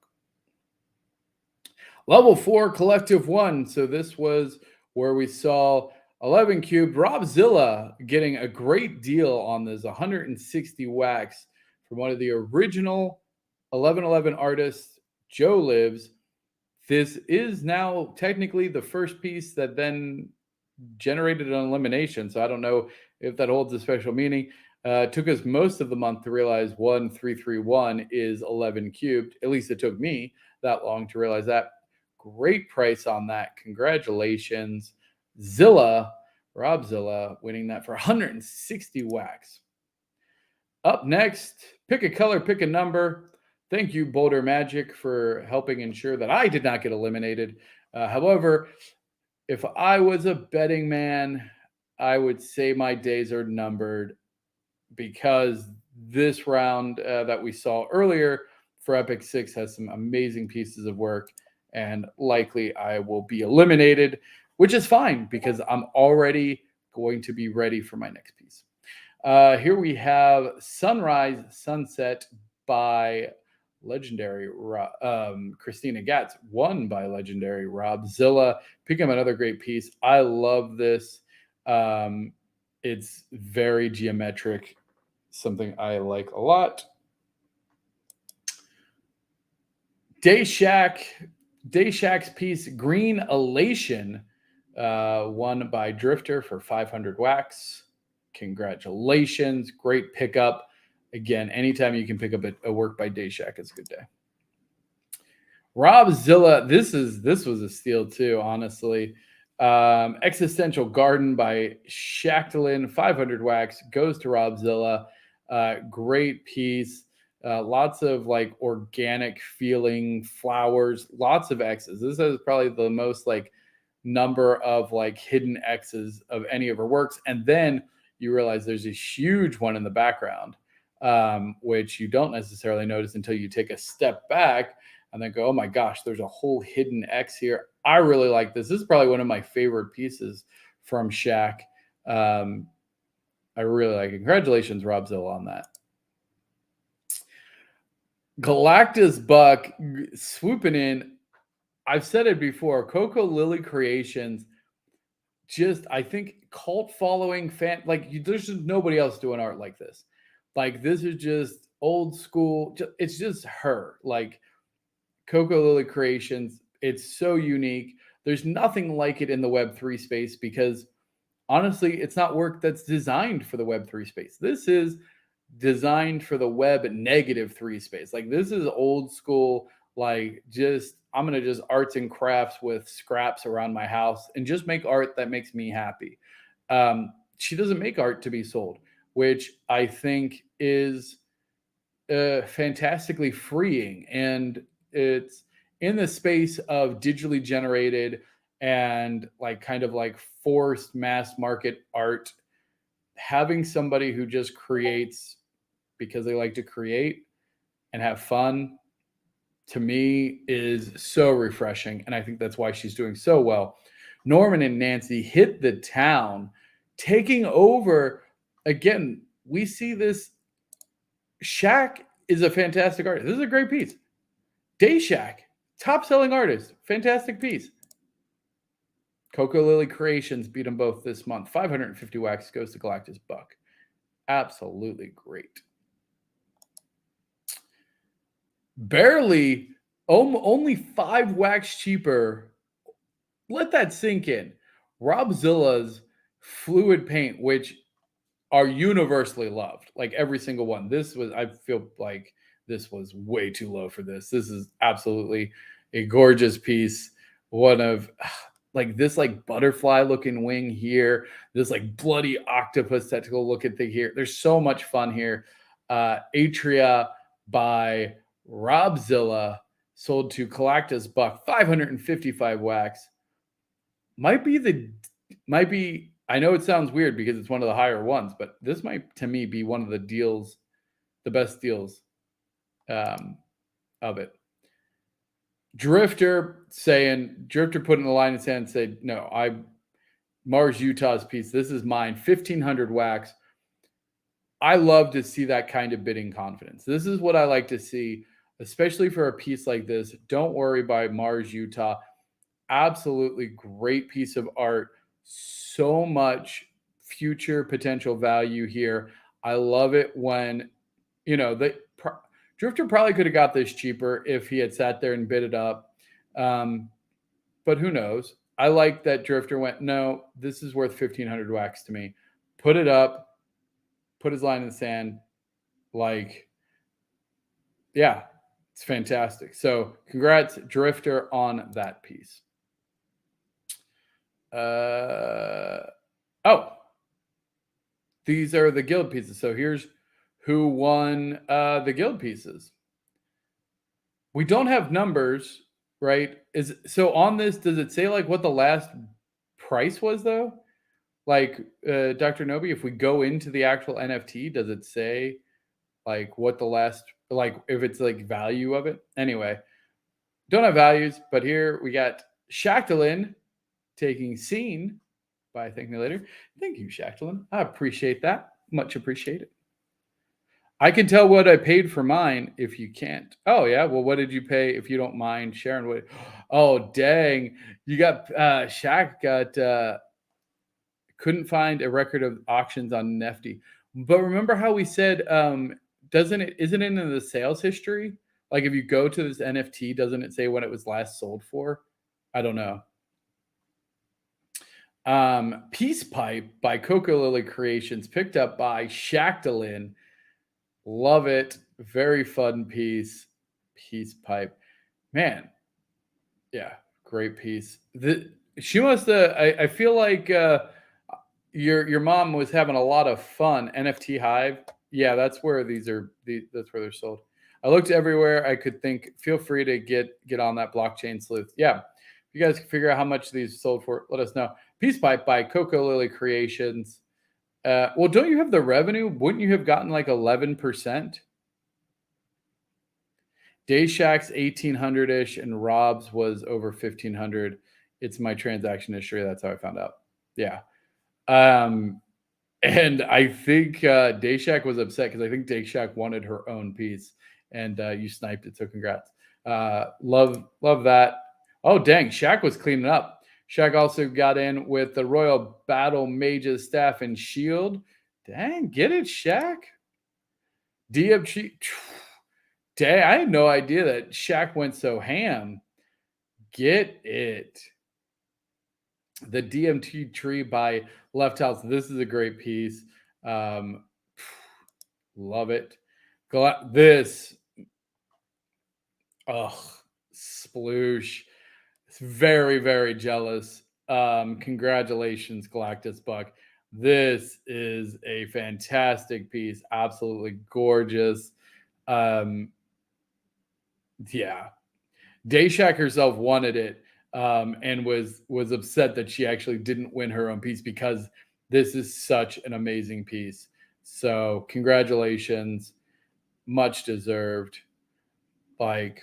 Level 4, Collective 1. So this was where we saw 11 cubed. Robzilla getting a great deal on this 160 wax from one of the original 1111 artists, Joe Lives. This is now technically the first piece that then generated an elimination. So I don't know if that holds a special meaning. It took us most of the month to realize 1331 is 11 cubed. At least it took me that long to realize that. Great price on that. Congratulations. Robzilla, winning that for 160 wax. Up next, pick a color, pick a number. Thank you, Boulder Magic, for helping ensure that I did not get eliminated. However, if I was a betting man, I would say my days are numbered because this round that we saw earlier for Epic 6 has some amazing pieces of work, and likely I will be eliminated, which is fine because I'm already going to be ready for my next piece. Here we have Sunrise Sunset by legendary Christina Gatz, won by legendary Robzilla. Pick up another great piece. I love this. It's very geometric, something I like a lot. Dayshack's piece, Green Elation, won by Drifter for 500 wax. Congratulations. Great pickup. Again, anytime you can pick up a work by Dayshack, it's a good day. Robzilla, this was a steal too, honestly. Existential Garden by Shacklin, 500 wax, goes to Robzilla. Great piece. Lots of like organic feeling flowers, lots of X's. This is probably the most like number of like hidden X's of any of her works. And then you realize there's a huge one in the background, which you don't necessarily notice until you take a step back and then go, oh my gosh, there's a whole hidden X here. I really like this. This is probably one of my favorite pieces from Shaq. I really like it. Congratulations, Robzilla, on that. Galactus Buck swooping in. I've said it before. Coco Lily Creations, just I think cult following fan. Like there's just nobody else doing art like this. Like this is just old school. It's just her. Like Coco Lily Creations. It's so unique. There's nothing like it in the Web3 space because honestly, it's not work that's designed for the Web3 space. This is designed for the web -3 space. Like this is old school, like just I'm gonna just arts and crafts with scraps around my house and just make art that makes me happy. She doesn't make art to be sold, which I think is fantastically freeing, and it's in the space of digitally generated and like kind of like forced mass market art. Having somebody who just creates because they like to create and have fun, to me, is so refreshing. And I think that's why she's doing so well. Norman and Nancy hit the town, taking over. Again, we see this. Shaq is a fantastic artist. This is a great piece. Dayshack, top-selling artist. Fantastic piece. Coco Lily Creations beat them both this month. 550 wax goes to Galactus Buck. Absolutely great. Barely, only 5 wax cheaper. Let that sink in. Robzilla's fluid paint, which are universally loved, like every single one. This was, I feel like this was way too low for this. This is absolutely a gorgeous piece. One of like this like butterfly looking wing here, this like bloody octopus tentacle looking thing here. There's so much fun here. Atria by Robzilla, sold to Galactus Buck, 555 wax. Might be, I know it sounds weird because it's one of the higher ones, but this might to me be one of the deals, the best deals of it. Drifter put in the line in the sand and said, no, Mars Utah's piece. This is mine. 1,500 wax. I love to see that kind of bidding confidence. This is what I like to see, especially for a piece like this. Don't Worry by Mars Utah. Absolutely great piece of art. So much future potential value here. I love it when, Drifter probably could have got this cheaper if he had sat there and bid it up. But who knows? I like that Drifter went, no, this is worth 1,500 wax to me. Put it up, put his line in the sand. Like, yeah, it's fantastic. So congrats, Drifter, on that piece. These are the guild pieces. So here's who won the guild pieces. We don't have numbers, right? So on this, does it say like what the last price was though? Like Dr. Nobi, if we go into the actual NFT, does it say like what the last, like if it's like value of it? Anyway, don't have values, but here we got Shacklin taking Scene by Thank Me Later. Thank you, Shacklin. I appreciate that. Much appreciated. I can tell what I paid for mine if you can't. Oh, yeah. Well, what did you pay if you don't mind sharing? What? Oh, dang. You got Shaq got couldn't find a record of auctions on Nifty. But remember how we said isn't it in the sales history? Like if you go to this NFT, doesn't it say when it was last sold for? I don't know. Peace Pipe by Coco Lily Creations, picked up by Shacklin. Love it. Very fun piece. Peace Pipe. Man. Yeah, great piece. She must I feel like your mom was having a lot of fun. NFT Hive. Yeah, that's where that's where they're sold. I looked everywhere I could think. Feel free to get on that blockchain sleuth. Yeah. If you guys can figure out how much these sold for, let us know. Peace Pipe by Coco Lily Creations. Well, don't you have the revenue? Wouldn't you have gotten like 11%? Dayshack's 1,800-ish and Rob's was over 1,500. It's my transaction history. That's how I found out. Yeah. And I think Dayshack was upset because I think Dayshack wanted her own piece and you sniped it. So congrats. Love that. Oh, dang. Shaq was cleaning up. Shaq also got in with the Royal Battle Mages Staff and Shield. Dang, get it, Shaq. DMG. Dang, I had no idea that Shaq went so ham. Get it. The DMT Tree by Left House. This is a great piece. Love it. This. Sploosh. It's very, very jealous. Congratulations, Galactus Buck. This is a fantastic piece. Absolutely gorgeous. Yeah. Dayshack herself wanted it and was upset that she actually didn't win her own piece because this is such an amazing piece. So congratulations. Much deserved. Like,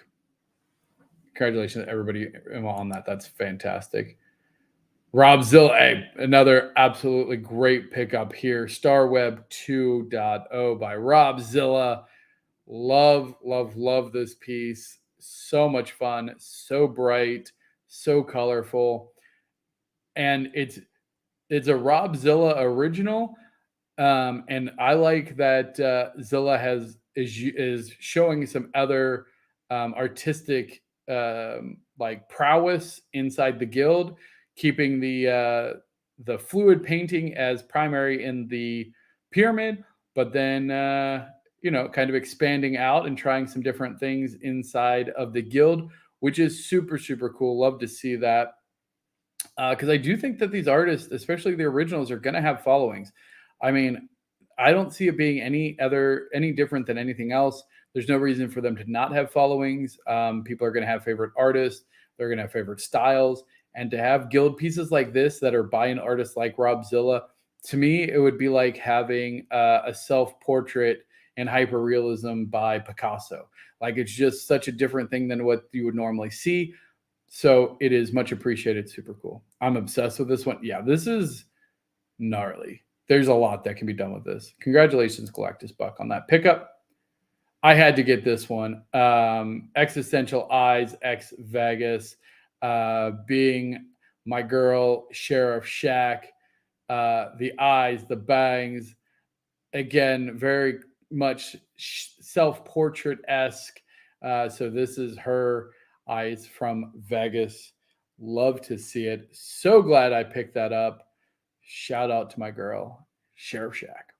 congratulations to everybody on that. That's fantastic. Robzilla, another absolutely great pickup here. Starweb 2.0 by Robzilla. Love this piece. So much fun, so bright, so colorful. And it's a Robzilla original. And I like that Zilla is showing some other artistic like prowess inside the guild, keeping the fluid painting as primary in the pyramid, but then kind of expanding out and trying some different things inside of the guild, which is super, super cool. Love to see that. Because I do think that these artists, especially the originals, are going to have followings. I mean, I don't see it being any different than anything else. There's no reason for them to not have followings. People are going to have favorite artists. They're going to have favorite styles. And to have guild pieces like this that are by an artist like Robzilla, to me, it would be like having a self-portrait and hyperrealism by Picasso. Like, it's just such a different thing than what you would normally see. So it is much appreciated. Super cool. I'm obsessed with this one. Yeah, this is gnarly. There's a lot that can be done with this. Congratulations, Galactus Buck, on that pickup. I had to get this one. Existential Eyes X Vegas, being my girl, Sheriff Shack. The eyes, the bangs. Again, very much self-portrait-esque. So this is her eyes from Vegas. Love to see it. So glad I picked that up. Shout out to my girl, Sheriff Shack.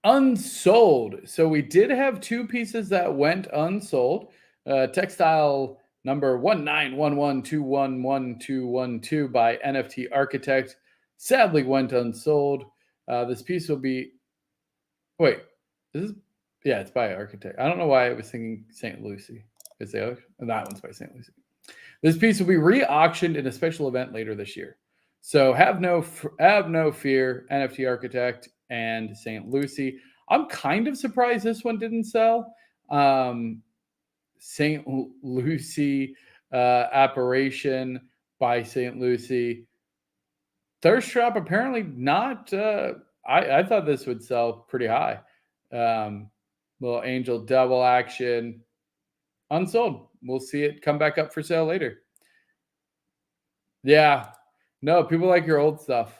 Unsold. So we did have two pieces that went unsold. Textile number 1911211212 by NFT Architect sadly went unsold. This piece will be... Wait, this is... Yeah, it's by Architect. I don't know why I was thinking St. Lucie. Is the other? That one's by St. Lucie. This piece will be re-auctioned in a special event later this year. So have no fear, NFT Architect and St. Lucie. I'm kind of surprised this one didn't sell. St. Lucie Apparition by St. Lucie. Thirst Trap apparently not. I thought this would sell pretty high. Little Angel Devil action. Unsold. We'll see it come back up for sale later. Yeah. No, people like your old stuff.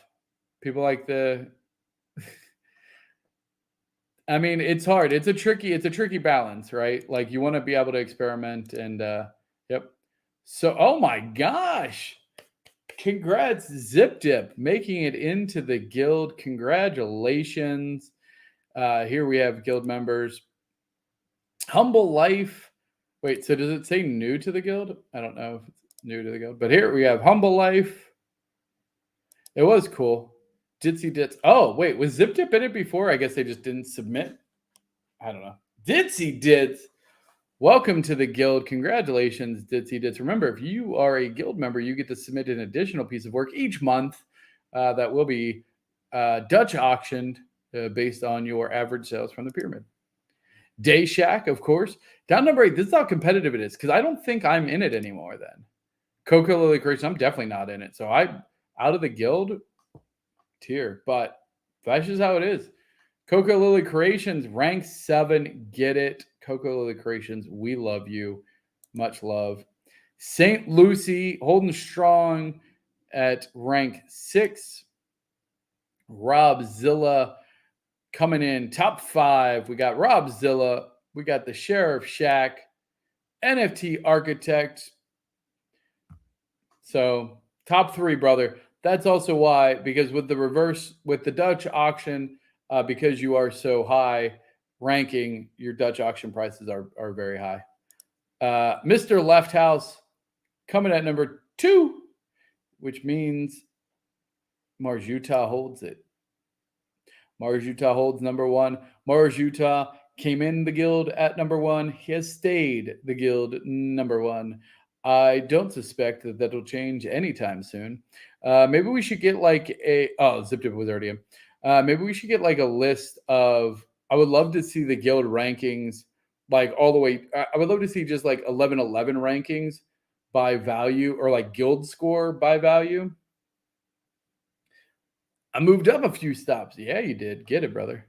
People like the... I mean, it's hard. It's a tricky balance, right? Like, you want to be able to experiment and yep. So, oh my gosh. Congrats, Zip Dip, making it into the guild. Congratulations. Here we have guild members. Humble Life. Wait, so does it say new to the guild? I don't know if it's new to the guild, but here we have Humble Life. It was cool. Ditsy Dits. Oh, wait, was Zip Dip in it before? I guess they just didn't submit. I don't know. Ditsy Dits. Welcome to the guild. Congratulations, Ditsy Dits. Remember, if you are a guild member, you get to submit an additional piece of work each month that will be Dutch auctioned based on your average sales from the pyramid. Day Shack, of course. Down number 8. This is how competitive it is, because I don't think I'm in it anymore then. Coco Lily Creation, I'm definitely not in it. So I'm out of the guild tier, but that's just how it is. Coco Lily Creations, rank 7. Get it. Coco Lily Creations, we love you. Much love. St. Lucie, holding strong at rank 6. Robzilla coming in top 5. We got Robzilla. We got the Sheriff Shack. NFT Architect. So top 3, brother. That's also why, because with the Dutch auction, because you are so high ranking, your Dutch auction prices are very high. Mr. Left House coming at number 2, which means Mars Utah holds it. Mars Utah holds number 1. Mars Utah came in the guild at number 1. He has stayed the guild number 1. I don't suspect that that'll change anytime soon. Maybe we should get like a... Oh, Zip Dip was already in. Maybe we should get like a list of... I would love to see the guild rankings like all the way... I would love to see just like 1111 rankings by value, or like guild score by value. I moved up a few stops. Yeah, you did. Get it, brother.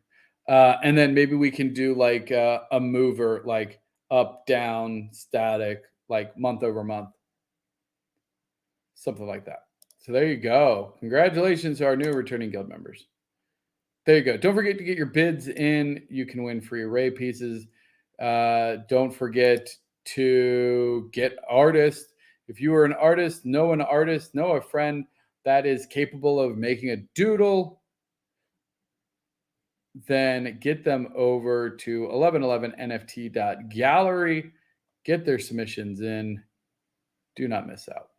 And then maybe we can do like a mover, like up, down, static, like month over month. Something like that. So there you go. Congratulations to our new returning guild members. There you go. Don't forget to get your bids in. You can win free array pieces. Don't forget to get artists. If you are an artist, know a friend that is capable of making a doodle. then get them over to 1111nft.gallery. Get their submissions in. Do not miss out.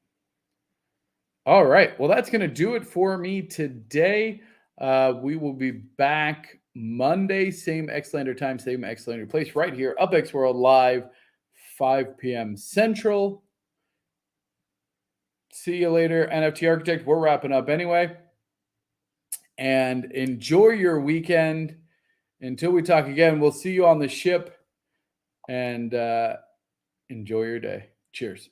All right. Well, that's going to do it for me today. We will be back Monday, same Xlander time, same Xlander place, right here, UpX World Live, 5 p.m. Central. See you later, NFT Architect. We're wrapping up anyway. And enjoy your weekend. Until we talk again, we'll see you on the ship. And enjoy your day. Cheers.